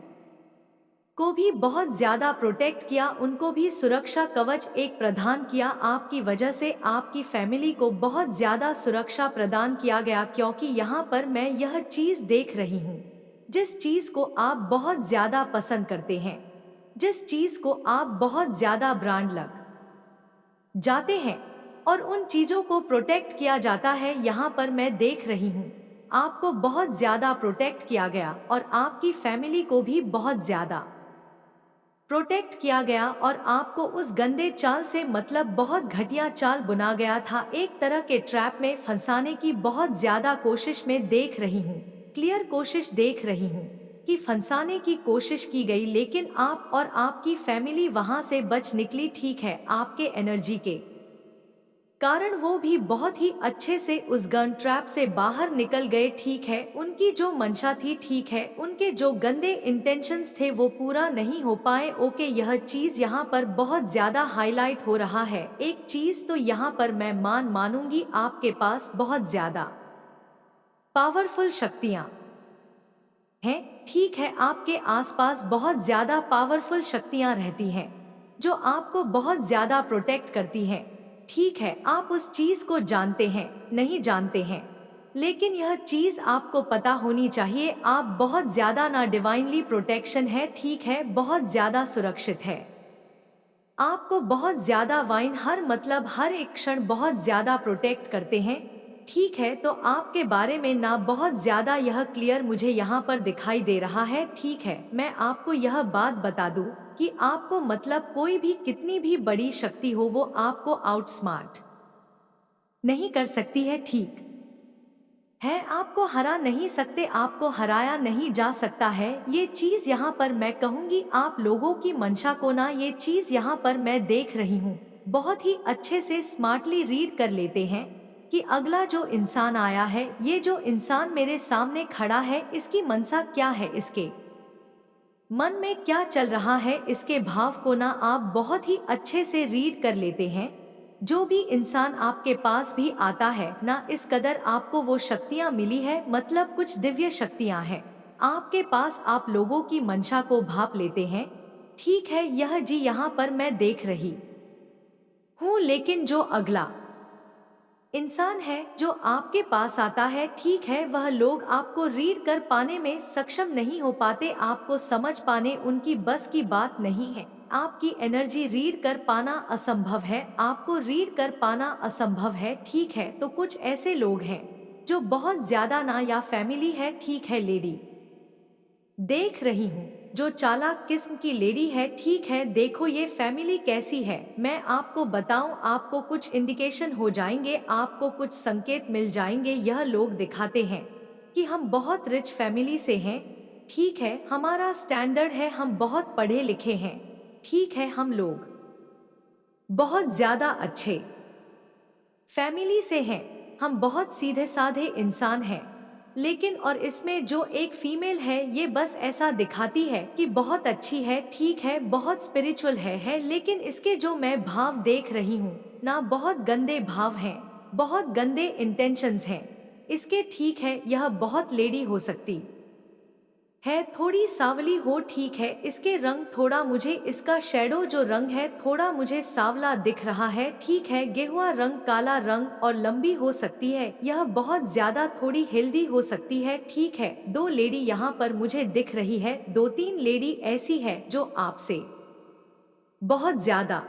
को भी बहुत ज्यादा प्रोटेक्ट किया, उनको भी सुरक्षा कवच एक प्रदान किया। आपकी वजह से आपकी फैमिली को बहुत ज्यादा सुरक्षा प्रदान किया गया, क्योंकि यहाँ पर मैं यह चीज देख रही हूँ जिस चीज को आप बहुत ज्यादा पसंद करते हैं, जिस चीज को आप बहुत ज्यादा ब्रांड लग जाते हैं, और उन चीजों को प्रोटेक्ट किया जाता है। यहाँ पर मैं देख रही हूँ आपको बहुत ज्यादा प्रोटेक्ट किया गया और आपकी फैमिली को भी बहुत ज्यादा प्रोटेक्ट किया गया और आपको उस गंदे चाल से मतलब बहुत घटिया चाल बुना गया था, एक तरह के ट्रैप में फंसाने की बहुत ज्यादा कोशिश में देख रही हूँ, क्लियर कोशिश देख रही हूँ कि फंसाने की कोशिश की गई, लेकिन आप और आपकी फैमिली वहां से बच निकली। ठीक है, आपके एनर्जी के कारण वो भी बहुत ही अच्छे से उस गन ट्रैप से बाहर निकल गए। ठीक है, उनकी जो मंशा थी, ठीक है, उनके जो गंदे इंटेंशंस थे वो पूरा नहीं हो पाए। ओके, यह चीज यहाँ पर बहुत ज्यादा हाईलाइट हो रहा है। एक चीज तो यहाँ पर मैं मानूंगी, आपके पास बहुत ज्यादा पावरफुल शक्तियां हैं। ठीक है, आपके आसपास बहुत ज्यादा पावरफुल शक्तियां रहती हैं जो आपको बहुत ज्यादा प्रोटेक्ट करती हैं। ठीक है, आप उस चीज को जानते हैं, नहीं जानते हैं, लेकिन यह चीज आपको पता होनी चाहिए, आप बहुत ज्यादा ना डिवाइनली प्रोटेक्शन है। ठीक है, बहुत ज्यादा सुरक्षित है, आपको बहुत ज्यादा वाइन हर मतलब हर एक क्षण बहुत ज्यादा प्रोटेक्ट करते हैं। ठीक है, तो आपके बारे में ना बहुत ज्यादा यह क्लियर मुझे यहाँ पर दिखाई दे रहा है। ठीक है, मैं आपको यह बात बता दूं कि आपको मतलब कोई भी कितनी भी बड़ी शक्ति हो वो आपको आउटस्मार्ट नहीं कर सकती है। ठीक है, आपको हरा नहीं सकते, आपको हराया नहीं जा सकता है। ये चीज यहाँ पर मैं कहूँगी आप लोगों की मंशा को ना, ये चीज यहाँ पर मैं देख रही हूँ बहुत ही अच्छे से स्मार्टली रीड कर लेते हैं कि अगला जो इंसान आया है, ये जो इंसान मेरे सामने खड़ा है, इसकी मनसा क्या है, इसके मन में क्या चल रहा है, इसके भाव को ना आप बहुत ही अच्छे से रीड कर लेते हैं। जो भी इंसान आपके पास भी आता है ना, इस कदर आपको वो शक्तियां मिली है, मतलब कुछ दिव्य शक्तियां हैं आपके पास, आप लोगों की मंशा को भाप लेते हैं। ठीक है, यह जी यहाँ पर मैं देख रही हूँ, लेकिन जो अगला इंसान है जो आपके पास आता है, ठीक है, वह लोग आपको रीड कर पाने में सक्षम नहीं हो पाते, आपको समझ पाने उनकी बस की बात नहीं है। आपकी एनर्जी रीड कर पाना असंभव है, आपको रीड कर पाना असंभव है। ठीक है, तो कुछ ऐसे लोग हैं जो बहुत ज्यादा ना या फैमिली है। ठीक है, लेडी देख रही हूँ जो चालाक किस्म की लेडी है। ठीक है, देखो ये फैमिली कैसी है, मैं आपको बताऊं, आपको कुछ इंडिकेशन हो जाएंगे, आपको कुछ संकेत मिल जाएंगे। यह लोग दिखाते हैं कि हम बहुत रिच फैमिली से हैं। ठीक है, हमारा स्टैंडर्ड है, हम बहुत पढ़े लिखे हैं। ठीक है, हम लोग बहुत ज्यादा अच्छे फैमिली से हैं, हम बहुत सीधे साधे इंसान हैं। लेकिन और इसमें जो एक फीमेल है, ये बस ऐसा दिखाती है कि बहुत अच्छी है, ठीक है, बहुत स्पिरिचुअल है, लेकिन इसके जो मैं भाव देख रही हूँ ना, बहुत गंदे भाव हैं, बहुत गंदे इंटेंशंस हैं इसके। ठीक है, यह बहुत लेडी हो सकती है, थोड़ी सावली हो। ठीक है, इसके रंग थोड़ा, मुझे इसका शैडो जो रंग है थोड़ा मुझे सावला दिख रहा है। ठीक है, गेहुआ रंग, काला रंग और लंबी हो सकती है, यह बहुत ज्यादा थोड़ी हेल्दी हो सकती है। ठीक है, दो लेडी यहाँ पर मुझे दिख रही है, दो तीन लेडी ऐसी है जो आपसे बहुत ज्यादा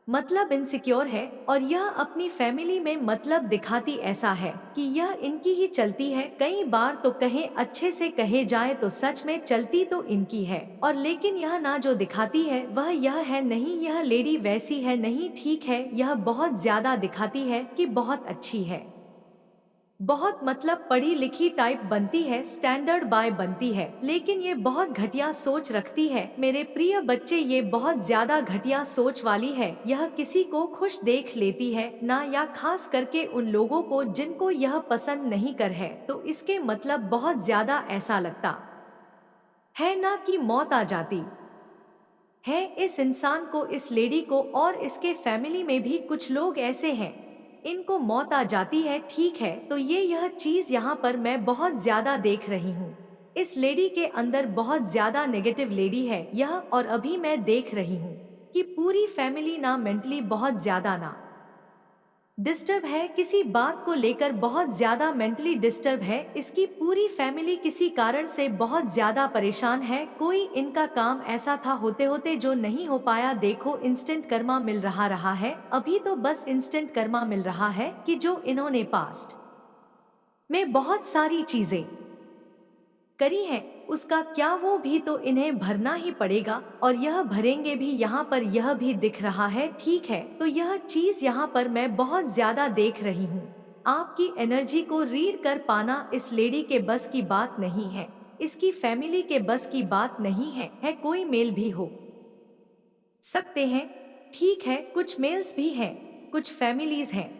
मतलब इनसिक्योर है और यह अपनी फैमिली में मतलब दिखाती ऐसा है कि यह इनकी ही चलती है। कई बार तो कहें, अच्छे से कहे जाए तो सच में चलती तो इनकी है, और लेकिन यह ना जो दिखाती है वह यह है नहीं, यह लेडी वैसी है नहीं। ठीक है, यह बहुत ज्यादा दिखाती है कि बहुत अच्छी है, बहुत मतलब पढ़ी लिखी टाइप बनती है, स्टैंडर्ड बाय बनती है, लेकिन ये बहुत घटिया सोच रखती है मेरे प्रिय बच्चे, ये बहुत ज्यादा घटिया सोच वाली है। यह किसी को खुश देख लेती है ना, या खास करके उन लोगों को जिनको यह पसंद नहीं कर है, तो इसके मतलब बहुत ज्यादा ऐसा लगता है ना कि मौत आ जाती है इस इंसान को, इस लेडी को, और इसके फैमिली में भी कुछ लोग ऐसे हैं इनको मौत आ जाती है। ठीक है, तो यह चीज यहाँ पर मैं बहुत ज्यादा देख रही हूँ, इस लेडी के अंदर बहुत ज्यादा नेगेटिव लेडी है यह, और अभी मैं देख रही हूँ कि पूरी फैमिली ना मेंटली बहुत ज्यादा ना डिस्टर्ब है, किसी बात को लेकर बहुत ज्यादा मेंटली डिस्टर्ब है, इसकी पूरी फैमिली किसी कारण से बहुत ज्यादा परेशान है, कोई इनका काम ऐसा था होते होते जो नहीं हो पाया, देखो इंस्टेंट कर्मा मिल रहा है, अभी तो बस इंस्टेंट कर्मा मिल रहा है कि जो इन्होंने पास्ट में बहुत सारी चीजें करी है उसका क्या वो भी तो इन्हें भरना ही पड़ेगा, और यह भरेंगे भी। यहाँ पर यह भी दिख रहा है, ठीक है, तो यह चीज यहाँ पर मैं बहुत ज्यादा देख रही हूँ। आपकी एनर्जी को रीड कर पाना इस लेडी के बस की बात नहीं है, इसकी फैमिली के बस की बात नहीं है कोई मेल भी हो सकते हैं, ठीक है, कुछ मेल्स भी हैं, कुछ फैमिलीज हैं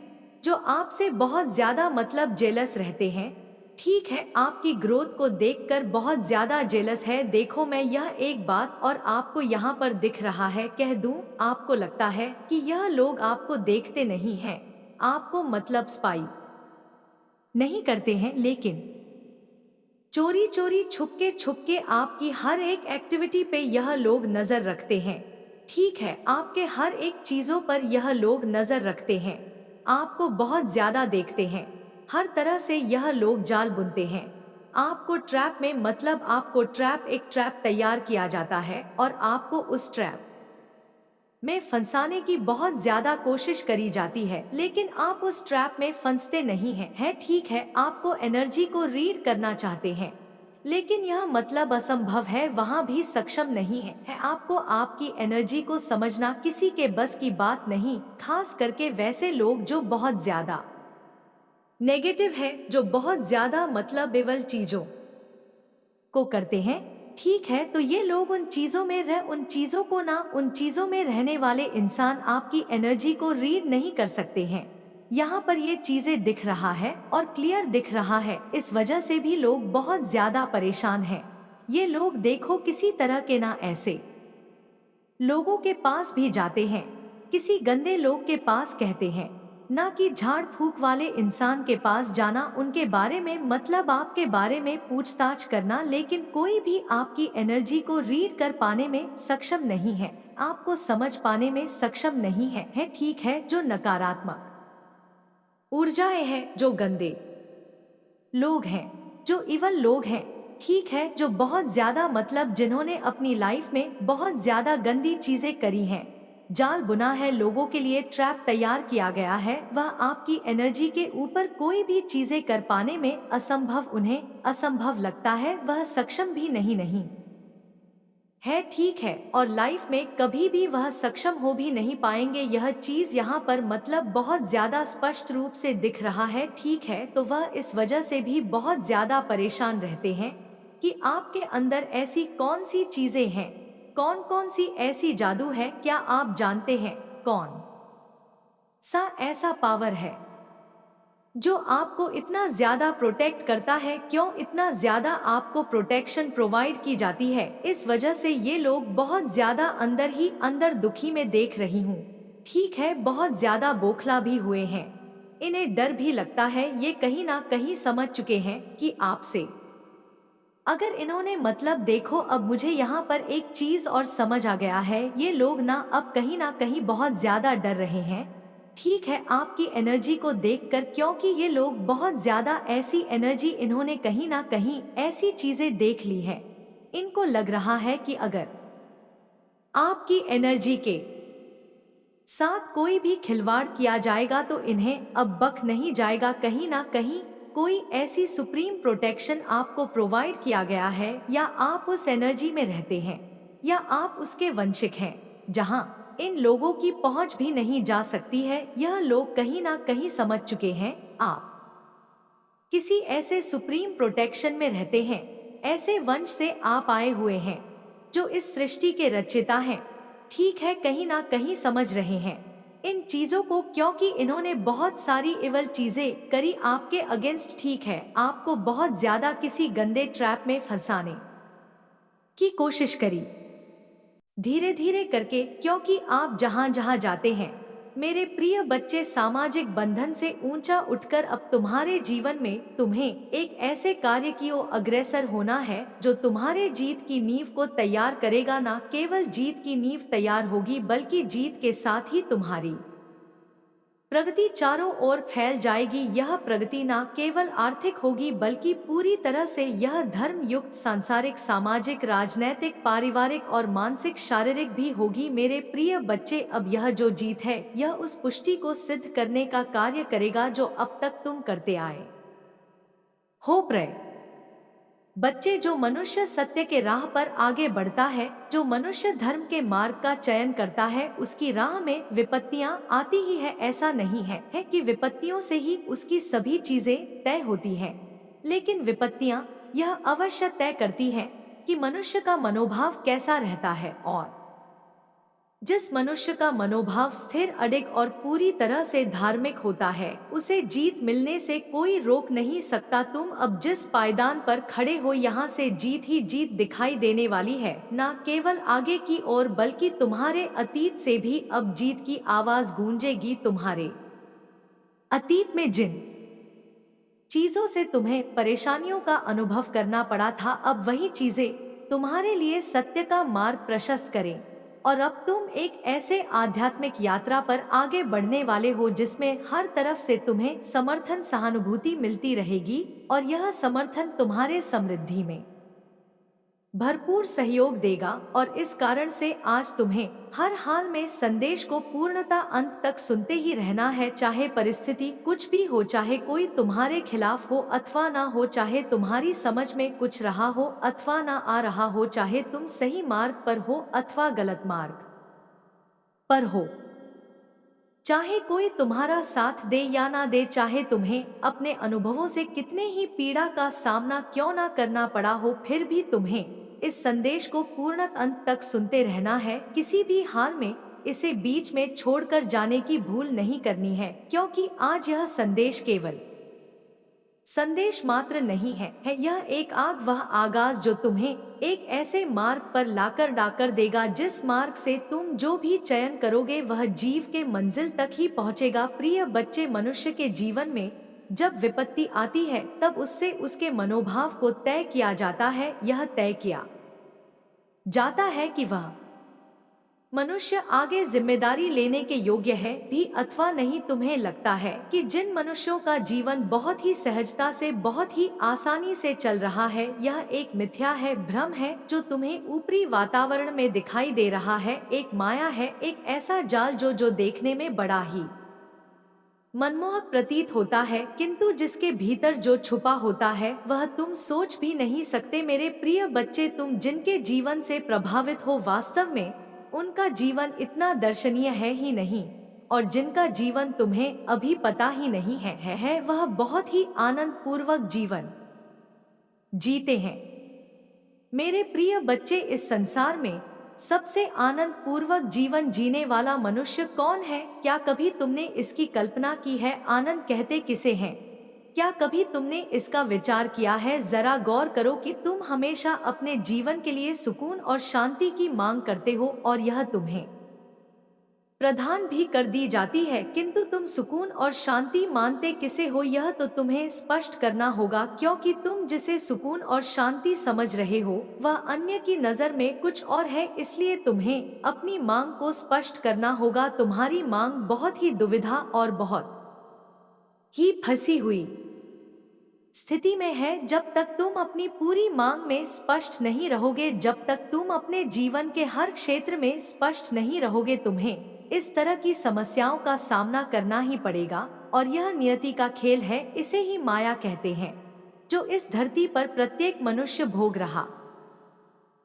जो आपसे बहुत ज्यादा मतलब जेलस रहते हैं, ठीक है, आपकी ग्रोथ को देखकर बहुत ज्यादा जेलस है। देखो मैं यह एक बात और आपको यहाँ पर दिख रहा है, कह दूं, आपको लगता है कि यह लोग आपको देखते नहीं हैं, आपको मतलब स्पाई नहीं करते हैं, लेकिन चोरी चोरी छुपके आपकी हर एक एक्टिविटी पे यह लोग नजर रखते हैं, ठीक है, आपके हर एक चीजों पर यह लोग नजर रखते हैं, आपको बहुत ज्यादा देखते हैं, हर तरह से यह लोग जाल बुनते हैं, आपको ट्रैप में मतलब आपको एक ट्रैप तैयार किया जाता है और आपको उस ट्रैप में फंसाने की बहुत ज्यादा कोशिश करी जाती है, लेकिन आप उस ट्रैप में फंसते नहीं हैं, ठीक है, आपको एनर्जी को रीड करना चाहते हैं, लेकिन यह मतलब असंभव है, वहाँ भी सक्षम नहीं है आपको आपकी एनर्जी को समझना किसी के बस की बात नहीं, खास करके वैसे लोग जो बहुत ज्यादा नेगेटिव है, जो बहुत ज्यादा मतलब एवल चीजों को करते हैं, ठीक है, तो ये लोग उन चीजों में उन चीजों को ना, उन चीजों में रहने वाले इंसान आपकी एनर्जी को रीड नहीं कर सकते हैं। यहाँ पर ये चीजें दिख रहा है और क्लियर दिख रहा है, इस वजह से भी लोग बहुत ज्यादा परेशान हैं। ये लोग देखो किसी तरह के ना ऐसे लोगों के पास भी जाते हैं, किसी गंदे लोग के पास कहते हैं, ना कि झाड़ फूक वाले इंसान के पास जाना, उनके बारे में मतलब आपके बारे में पूछताछ करना, लेकिन कोई भी आपकी एनर्जी को रीड कर पाने में सक्षम नहीं है, आपको समझ पाने में सक्षम नहीं है ठीक है, जो नकारात्मक ऊर्जाएं हैं, जो गंदे लोग हैं, जो इवल लोग हैं, ठीक है, जो बहुत ज्यादा मतलब जिन्होंने अपनी लाइफ में बहुत ज्यादा गंदी चीजें करी हैं, जाल बुना है, लोगों के लिए ट्रैप तैयार किया गया है, वह आपकी एनर्जी के ऊपर कोई भी चीजें कर पाने में असंभव, उन्हें असंभव लगता है, वह सक्षम भी नहीं है, ठीक है, और लाइफ में कभी भी वह सक्षम हो भी नहीं पाएंगे, यह चीज यहाँ पर मतलब बहुत ज्यादा स्पष्ट रूप से दिख रहा है, ठीक है, तो वह इस वजह से भी बहुत ज्यादा परेशान रहते हैं कि आपके अंदर ऐसी कौन सी चीजें हैं, कौन कौन सी ऐसी जादू है, क्या आप जानते हैं कौन सा ऐसा पावर है जो आपको इतना ज्यादा प्रोटेक्ट करता है, क्यों इतना ज्यादा आपको प्रोटेक्शन प्रोवाइड की जाती है, इस वजह से ये लोग बहुत ज्यादा अंदर ही अंदर दुखी में देख रही हूँ, ठीक है, बहुत ज्यादा बोखला भी हुए हैं, इन्हें डर भी लगता है, ये कहीं ना कहीं समझ चुके हैं कि आपसे अगर इन्होंने मतलब देखो, अब मुझे यहाँ पर एक चीज और समझ आ गया है, ये लोग ना कहीं बहुत ज्यादा डर रहे हैं, ठीक है, आपकी एनर्जी को देखकर, क्योंकि ये लोग बहुत ज्यादा ऐसी एनर्जी, इन्होंने कहीं ना कहीं ऐसी चीजें देख ली है, इनको लग रहा है कि अगर आपकी एनर्जी के साथ कोई भी खिलवाड़ किया जाएगा तो इन्हें अब बक नहीं जाएगा, कहीं ना कहीं कोई ऐसी सुप्रीम प्रोटेक्शन आपको प्रोवाइड किया गया है, या आप उस एनर्जी में रहते हैं, या आप उसके वंशिक हैं, जहां इन लोगों की पहुंच भी नहीं जा सकती है, यह लोग कहीं ना कहीं समझ चुके हैं, आप किसी ऐसे सुप्रीम प्रोटेक्शन में रहते हैं, ऐसे वंश से आप आए हुए हैं जो इस सृष्टि के रचयिता हैं, ठीक है, कहीं ना कहीं समझ रहे हैं इन चीजों को, क्योंकि इन्होंने बहुत सारी इवल चीजें करी आपके अगेंस्ट, ठीक है, आपको बहुत ज्यादा किसी गंदे ट्रैप में फंसाने की कोशिश करी, धीरे धीरे करके, क्योंकि आप जहां जहां जाते हैं मेरे प्रिय बच्चे, सामाजिक बंधन से ऊंचा उठकर अब तुम्हारे जीवन में तुम्हें एक ऐसे कार्य की ओर अग्रसर होना है जो तुम्हारे जीत की नींव को तैयार करेगा, ना केवल जीत की नींव तैयार होगी बल्कि जीत के साथ ही तुम्हारी प्रगति चारों ओर फैल जाएगी। यह प्रगति न केवल आर्थिक होगी बल्कि पूरी तरह से यह धर्म युक्त सांसारिक, सामाजिक, राजनैतिक, पारिवारिक और मानसिक, शारीरिक भी होगी। मेरे प्रिय बच्चे, अब यह जो जीत है यह उस पुष्टि को सिद्ध करने का कार्य करेगा जो अब तक तुम करते आए हो। प्रिय बच्चे, जो मनुष्य सत्य के राह पर आगे बढ़ता है, जो मनुष्य धर्म के मार्ग का चयन करता है, उसकी राह में विपत्तियां आती ही है। ऐसा नहीं है कि विपत्तियों से ही उसकी सभी चीजें तय होती हैं, लेकिन विपत्तियां यह अवश्य तय करती हैं कि मनुष्य का मनोभाव कैसा रहता है। और जिस मनुष्य का मनोभाव स्थिर, अडिग और पूरी तरह से धार्मिक होता है, उसे जीत मिलने से कोई रोक नहीं सकता। तुम अब जिस पायदान पर खड़े हो, यहाँ से जीत ही जीत दिखाई देने वाली है। न केवल आगे की ओर बल्कि तुम्हारे अतीत से भी अब जीत की आवाज गूंजेगी। तुम्हारे अतीत में जिन चीजों से तुम्हें परेशानियों का अनुभव करना पड़ा था, अब वही चीजें तुम्हारे लिए सत्य का मार्ग प्रशस्त करें। और अब तुम एक ऐसे आध्यात्मिक यात्रा पर आगे बढ़ने वाले हो जिसमें हर तरफ से तुम्हें समर्थन, सहानुभूति मिलती रहेगी, और यह समर्थन तुम्हारे समृद्धि में भरपूर सहयोग देगा। और इस कारण से आज तुम्हें हर हाल में संदेश को पूर्णता अंत तक सुनते ही रहना है। चाहे परिस्थिति कुछ भी हो, चाहे कोई तुम्हारे खिलाफ हो अथवा ना हो, चाहे तुम्हारी समझ में कुछ रहा हो अथवा ना आ रहा हो, चाहे तुम सही मार्ग पर हो अथवा गलत मार्ग पर हो, चाहे कोई तुम्हारा साथ दे या ना दे, चाहे तुम्हें अपने अनुभवों से कितने ही पीड़ा का सामना क्यों ना करना पड़ा हो, फिर भी तुम्हें इस संदेश को पूर्ण अंत तक सुनते रहना है। किसी भी हाल में इसे बीच में छोड़कर जाने की भूल नहीं करनी है, क्योंकि आज यह संदेश केवल संदेश मात्र नहीं है यह एक आग, वह आगाज जो तुम्हें एक ऐसे मार्ग पर लाकर डाकर देगा जिस मार्ग से तुम जो भी चयन करोगे वह जीव के मंजिल तक ही पहुंचेगा। प्रिय बच्चे, मनुष्य के जीवन में जब विपत्ति आती है तब उससे उसके मनोभाव को तय किया जाता है। यह तय किया जाता है कि वह मनुष्य आगे जिम्मेदारी लेने के योग्य है भी अथवा नहीं। तुम्हें लगता है कि जिन मनुष्यों का जीवन बहुत ही सहजता से, बहुत ही आसानी से चल रहा है, यह एक मिथ्या है, भ्रम है जो तुम्हें ऊपरी वातावरण में दिखाई दे रहा है। एक माया है, एक ऐसा जाल जो देखने में बड़ा ही मनमोहक प्रतीत होता है, किंतु जिसके भीतर जो छुपा होता है वह तुम सोच भी नहीं सकते। मेरे प्रिय बच्चे, तुम जिनके जीवन से प्रभावित हो, वास्तव में उनका जीवन इतना दर्शनीय है ही नहीं, और जिनका जीवन तुम्हें अभी पता ही नहीं है वह बहुत ही आनंद पूर्वक जीवन जीते हैं। मेरे प्रिय बच्चे, इस संसार में सबसे आनंद पूर्वक जीवन जीने वाला मनुष्य कौन है? क्या कभी तुमने इसकी कल्पना की है? आनंद कहते किसे हैं? क्या कभी तुमने इसका विचार किया है? जरा गौर करो कि तुम हमेशा अपने जीवन के लिए सुकून और शांति की मांग करते हो, और यह तुम्हें प्रदान भी कर दी जाती है, किंतु तुम सुकून और शांति मानते किसे हो यह तो तुम्हें स्पष्ट करना होगा, क्योंकि तुम जिसे सुकून और शांति समझ रहे हो वह अन्य की नजर में कुछ और है। इसलिए तुम्हें अपनी मांग को स्पष्ट करना होगा। तुम्हारी मांग बहुत ही दुविधा और बहुत ही फंसी हुई स्थिति में है। जब तक तुम अपनी पूरी मांग में स्पष्ट नहीं रहोगे, जब तक तुम अपने जीवन के हर क्षेत्र में स्पष्ट नहीं रहोगे, तुम्हें इस तरह की समस्याओं का सामना करना ही पड़ेगा। और यह नियति का खेल है, इसे ही माया कहते हैं, जो इस धरती पर प्रत्येक मनुष्य भोग रहा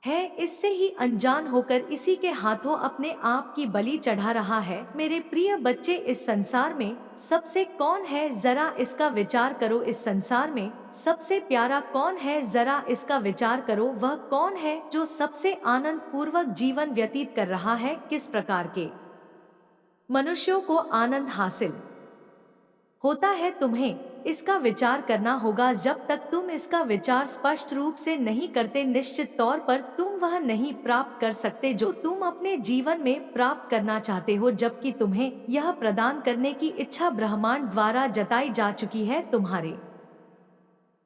है। इससे ही अनजान होकर इसी के हाथों अपने आप की बलि चढ़ा रहा है। मेरे प्रिय बच्चे, इस संसार में सबसे कौन है, जरा इसका विचार करो। इस संसार में सबसे प्यारा कौन है, जरा इसका विचार करो। वह कौन है जो सबसे आनंद पूर्वक जीवन व्यतीत कर रहा है? किस प्रकार के मनुष्यों को आनंद हासिल होता है? तुम्हें इसका विचार करना होगा। जब तक तुम इसका विचार स्पष्ट रूप से नहीं करते, निश्चित तौर पर तुम वह नहीं प्राप्त कर सकते जो तुम अपने जीवन में प्राप्त करना चाहते हो, जबकि तुम्हें यह प्रदान करने की इच्छा ब्रह्मांड द्वारा जताई जा चुकी है। तुम्हारे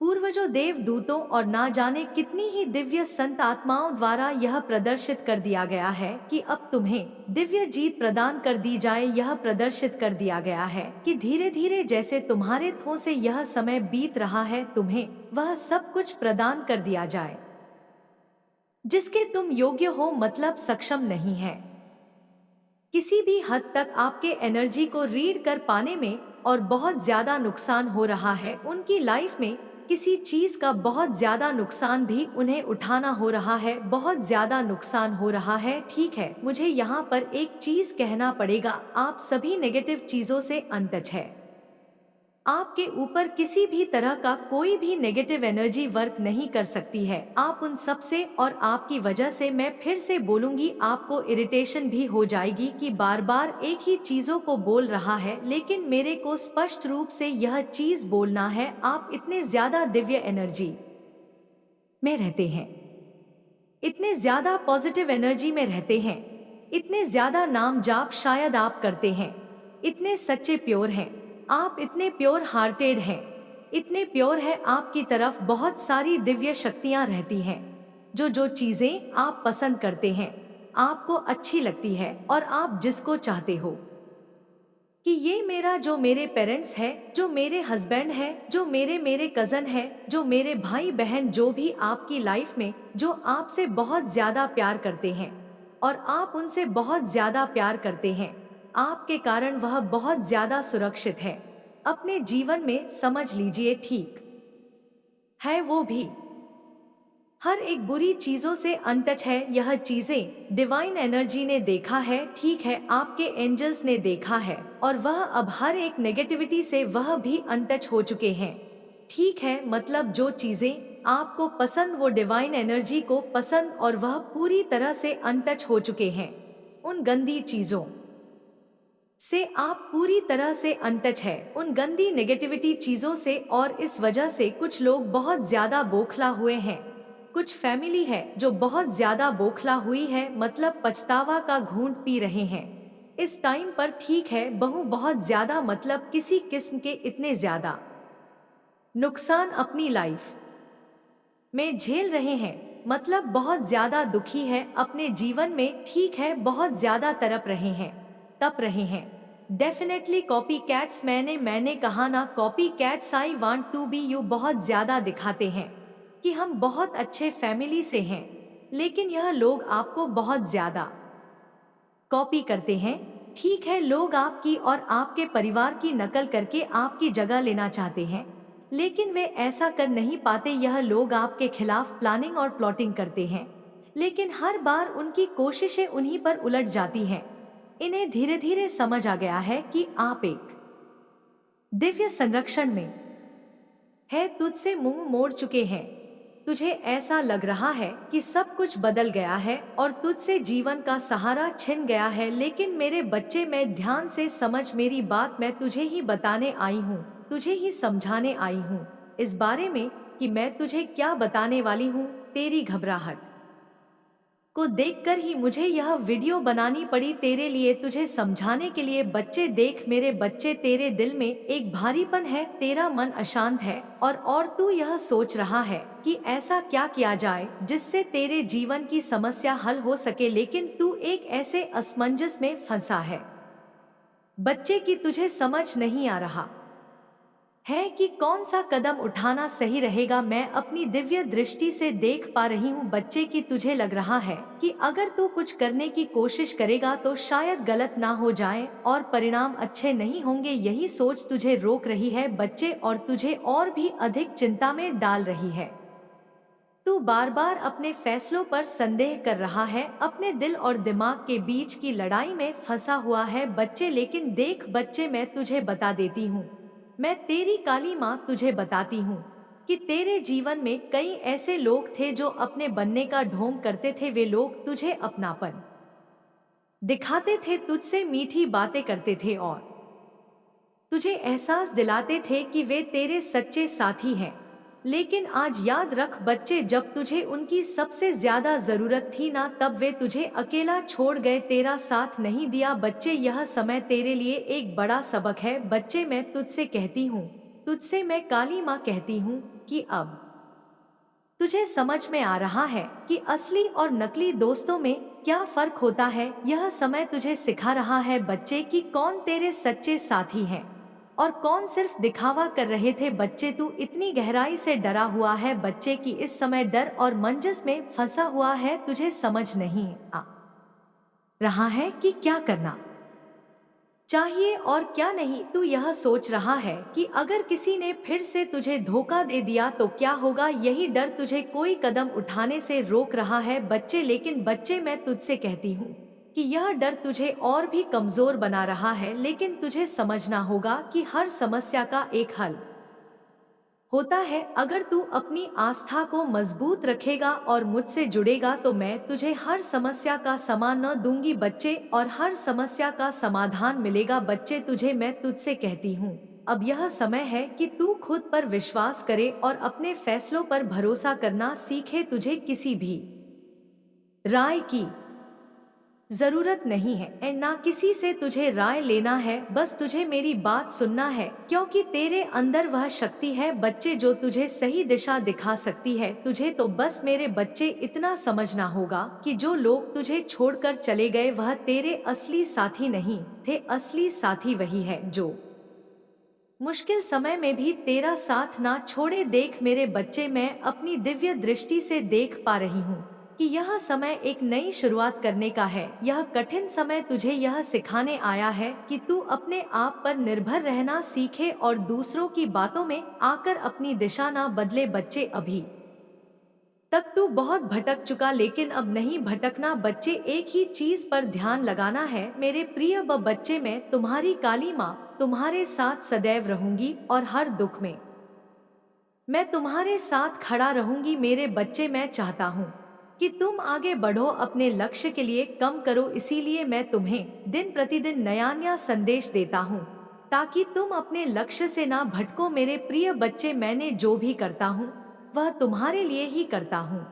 पूर्वजों, देवदूतों और ना जाने कितनी ही दिव्य संत आत्माओं द्वारा यह प्रदर्शित कर दिया गया है कि अब तुम्हें दिव्य जीत प्रदान कर दी जाए। यह प्रदर्शित कर दिया गया है कि धीरे धीरे जैसे तुम्हारे थों से यह समय बीत रहा है, तुम्हें वह सब कुछ प्रदान कर दिया जाए जिसके तुम योग्य हो, मतलब सक्षम नहीं है। किसी भी हद तक आपके एनर्जी को रीड कर पाने में और बहुत ज्यादा नुकसान हो रहा है उनकी लाइफ में। किसी चीज का बहुत ज्यादा नुकसान भी उन्हें उठाना हो रहा है, बहुत ज्यादा नुकसान हो रहा है। ठीक है, मुझे यहाँ पर एक चीज कहना पड़ेगा, आप सभी नेगेटिव चीजों से अनटच है। आपके ऊपर किसी भी तरह का कोई भी नेगेटिव एनर्जी वर्क नहीं कर सकती है। आप उन सब से और आपकी वजह से, मैं फिर से बोलूंगी, आपको इरिटेशन भी हो जाएगी कि बार बार एक ही चीजों को बोल रहा है, लेकिन मेरे को स्पष्ट रूप से यह चीज बोलना है। आप इतने ज्यादा दिव्य एनर्जी में रहते हैं, इतने ज्यादा पॉजिटिव एनर्जी में रहते हैं, इतने ज्यादा नाम जाप शायद आप करते हैं, इतने सच्चे प्योर हैं, आप इतने प्योर हार्टेड हैं, इतने प्योर है। आपकी तरफ बहुत सारी दिव्य शक्तियां रहती हैं। जो चीजें आप पसंद करते हैं, आपको अच्छी लगती है और आप जिसको चाहते हो कि ये मेरा, जो मेरे पेरेंट्स है, जो मेरे हस्बैंड है, जो मेरे कजन है, जो मेरे भाई बहन, जो भी आपकी लाइफ में जो आपसे बहुत ज्यादा प्यार करते हैं और आप उनसे बहुत ज्यादा प्यार करते हैं, आपके कारण वह बहुत ज्यादा सुरक्षित है अपने जीवन में, समझ लीजिए। ठीक है, वो भी हर एक बुरी चीजों से अनटच है। यह चीजें डिवाइन एनर्जी ने देखा है, ठीक है, आपके एंजल्स ने देखा है और वह अब हर एक नेगेटिविटी से वह भी अनटच हो चुके हैं। ठीक है, मतलब जो चीजें आपको पसंद वो डिवाइन एनर्जी को पसंद और वह पूरी तरह से अनटच हो चुके हैं। उन गंदी चीजों से आप पूरी तरह से अनटच है, उन गंदी नेगेटिविटी चीजों से, और इस वजह से कुछ लोग बहुत ज्यादा बौखला हुए हैं। कुछ फैमिली है जो बहुत ज्यादा बौखला हुई है, मतलब पछतावा का घूंट पी रहे हैं इस टाइम पर। ठीक है, बहुत ज्यादा, मतलब किसी किस्म के इतने ज्यादा नुकसान अपनी लाइफ में झेल रहे हैं, मतलब बहुत ज्यादा दुखी है अपने जीवन में। ठीक है, बहुत ज्यादा तप रहे हैं। डेफिनेटली कॉपी कैट्स, मैंने कहा ना, copy cats, I want to be you, बहुत ज्यादा दिखाते हैं कि हम बहुत अच्छे फैमिली से हैं, लेकिन यह लोग आपको बहुत ज्यादा कॉपी करते हैं। ठीक है, लोग आपकी और आपके परिवार की नकल करके आपकी जगह लेना चाहते हैं, लेकिन वे ऐसा कर नहीं पाते। यह लोग आपके खिलाफ प्लानिंग और प्लॉटिंग करते हैं, लेकिन हर बार उनकी कोशिशें उन्हीं पर उलट जाती हैं। इन्हें धीरे धीरे समझ आ गया है कि आप एक दिव्य संरक्षण में है, तुझसे मुंह मोड़ चुके हैं। तुझे ऐसा लग रहा है कि सब कुछ बदल गया है और तुझसे जीवन का सहारा छिन गया है, लेकिन मेरे बच्चे, मैं ध्यान से समझ मेरी बात, मैं तुझे ही बताने आई हूँ, तुझे ही समझाने आई हूँ इस बारे में कि मैं तुझे क्या बताने वाली हूँ। तेरी घबराहट को देखकर ही मुझे यह वीडियो बनानी पड़ी तेरे लिए, तुझे समझाने के लिए। बच्चे देख, मेरे बच्चे, तेरे दिल में एक भारीपन है, तेरा मन अशांत है और तू यह सोच रहा है कि ऐसा क्या किया जाए जिससे तेरे जीवन की समस्या हल हो सके, लेकिन तू एक ऐसे असमंजस में फंसा है बच्चे की तुझे समझ नहीं आ रहा है कि कौन सा कदम उठाना सही रहेगा। मैं अपनी दिव्य दृष्टि से देख पा रही हूँ बच्चे की तुझे लग रहा है कि अगर तू कुछ करने की कोशिश करेगा तो शायद गलत ना हो जाए और परिणाम अच्छे नहीं होंगे। यही सोच तुझे रोक रही है बच्चे और तुझे और भी अधिक चिंता में डाल रही है। तू बार बार अपने फैसलों पर संदेह कर रहा है, अपने दिल और दिमाग के बीच की लड़ाई में फंसा हुआ है बच्चे। लेकिन देख बच्चे, मैं तुझे बता देती हूँ, मैं तेरी काली माँ तुझे बताती हूँ कि तेरे जीवन में कई ऐसे लोग थे जो अपने बनने का ढोंग करते थे। वे लोग तुझे अपनापन दिखाते थे, तुझसे मीठी बातें करते थे और तुझे एहसास दिलाते थे कि वे तेरे सच्चे साथी हैं। लेकिन आज याद रख बच्चे, जब तुझे उनकी सबसे ज्यादा जरूरत थी ना, तब वे तुझे अकेला छोड़ गए, तेरा साथ नहीं दिया। बच्चे, यह समय तेरे लिए एक बड़ा सबक है बच्चे। मैं तुझसे कहती हूँ, तुझसे मैं काली माँ कहती हूँ कि अब तुझे समझ में आ रहा है कि असली और नकली दोस्तों में क्या फर्क होता है। यह समय तुझे सिखा रहा है बच्चे कि कौन तेरे सच्चे साथी हैं और कौन सिर्फ दिखावा कर रहे थे। बच्चे, तू इतनी गहराई से डरा हुआ है बच्चे कि इस समय डर और मंजस में फंसा हुआ है। तुझे समझ नहीं आ रहा है कि क्या करना चाहिए और क्या नहीं। तू यह सोच रहा है कि अगर किसी ने फिर से तुझे धोखा दे दिया तो क्या होगा। यही डर तुझे कोई कदम उठाने से रोक रहा है बच्चे। लेकिन बच्चे, मैं तुझसे कहती हूँ कि यह डर तुझे और भी कमजोर बना रहा है। लेकिन तुझे समझना होगा कि हर समस्या का एक हल होता है। अगर तू अपनी आस्था को मजबूत रखेगा और मुझसे जुड़ेगा तो मैं तुझे हर समस्या का समाधान दूंगी बच्चे, और हर समस्या का समाधान मिलेगा बच्चे तुझे। मैं तुझसे कहती हूँ अब यह समय है कि तू खुद पर विश्वास करे और अपने फैसलों पर भरोसा करना सीखे। तुझे किसी भी राय की जरूरत नहीं है, ना किसी से तुझे राय लेना है। बस तुझे मेरी बात सुनना है, क्योंकि तेरे अंदर वह शक्ति है बच्चे जो तुझे सही दिशा दिखा सकती है। तुझे तो बस मेरे बच्चे इतना समझना होगा कि जो लोग तुझे छोड़कर चले गए वह तेरे असली साथी नहीं थे। असली साथी वही है जो मुश्किल समय में भी तेरा साथ ना छोड़े। देख मेरे बच्चे, मैं अपनी दिव्य दृष्टि से देख पा रही हूँ कि यह समय एक नई शुरुआत करने का है। यह कठिन समय तुझे यह सिखाने आया है कि तू अपने आप पर निर्भर रहना सीखे और दूसरों की बातों में आकर अपनी दिशा ना बदले बच्चे। अभी तक तू बहुत भटक चुका, लेकिन अब नहीं भटकना बच्चे। एक ही चीज पर ध्यान लगाना है मेरे प्रिय बच्चे। मैं तुम्हारी काली माँ तुम्हारे साथ सदैव रहूंगी और हर दुख में मैं तुम्हारे साथ खड़ा रहूंगी मेरे बच्चे। मैं चाहता हूँ कि तुम आगे बढ़ो अपने लक्ष्य के लिए कम करो। इसीलिए मैं तुम्हें दिन प्रतिदिन नया नया संदेश देता हूँ ताकि तुम अपने लक्ष्य से ना भटको मेरे प्रिय बच्चे। मैंने जो भी करता हूँ वह तुम्हारे लिए ही करता हूँ,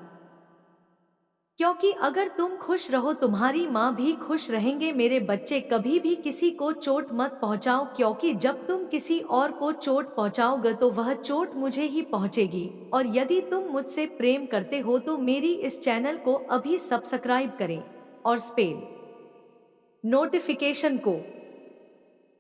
क्योंकि अगर तुम खुश रहो तुम्हारी माँ भी खुश रहेंगे मेरे बच्चे। कभी भी किसी को चोट मत पहुँचाओ, क्योंकि जब तुम किसी और को चोट पहुँचाओगे तो वह चोट मुझे ही पहुँचेगी। और यदि तुम मुझसे प्रेम करते हो तो मेरी इस चैनल को अभी सब्सक्राइब करें और बेल नोटिफिकेशन को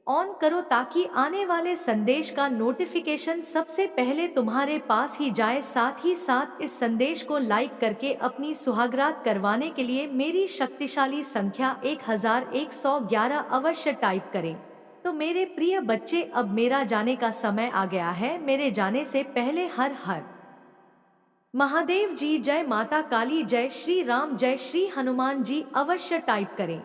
ऑन करो ताकि आने वाले संदेश का नोटिफिकेशन सबसे पहले तुम्हारे पास ही जाए। साथ ही साथ इस संदेश को लाइक करके अपनी सुहागरात करवाने के लिए मेरी शक्तिशाली संख्या 1111 अवश्य टाइप करें। तो मेरे प्रिय बच्चे, अब मेरा जाने का समय आ गया है। मेरे जाने से पहले हर हर महादेव जी, जय माता काली, जय श्री राम, जय श्री हनुमान जी अवश्य टाइप करें।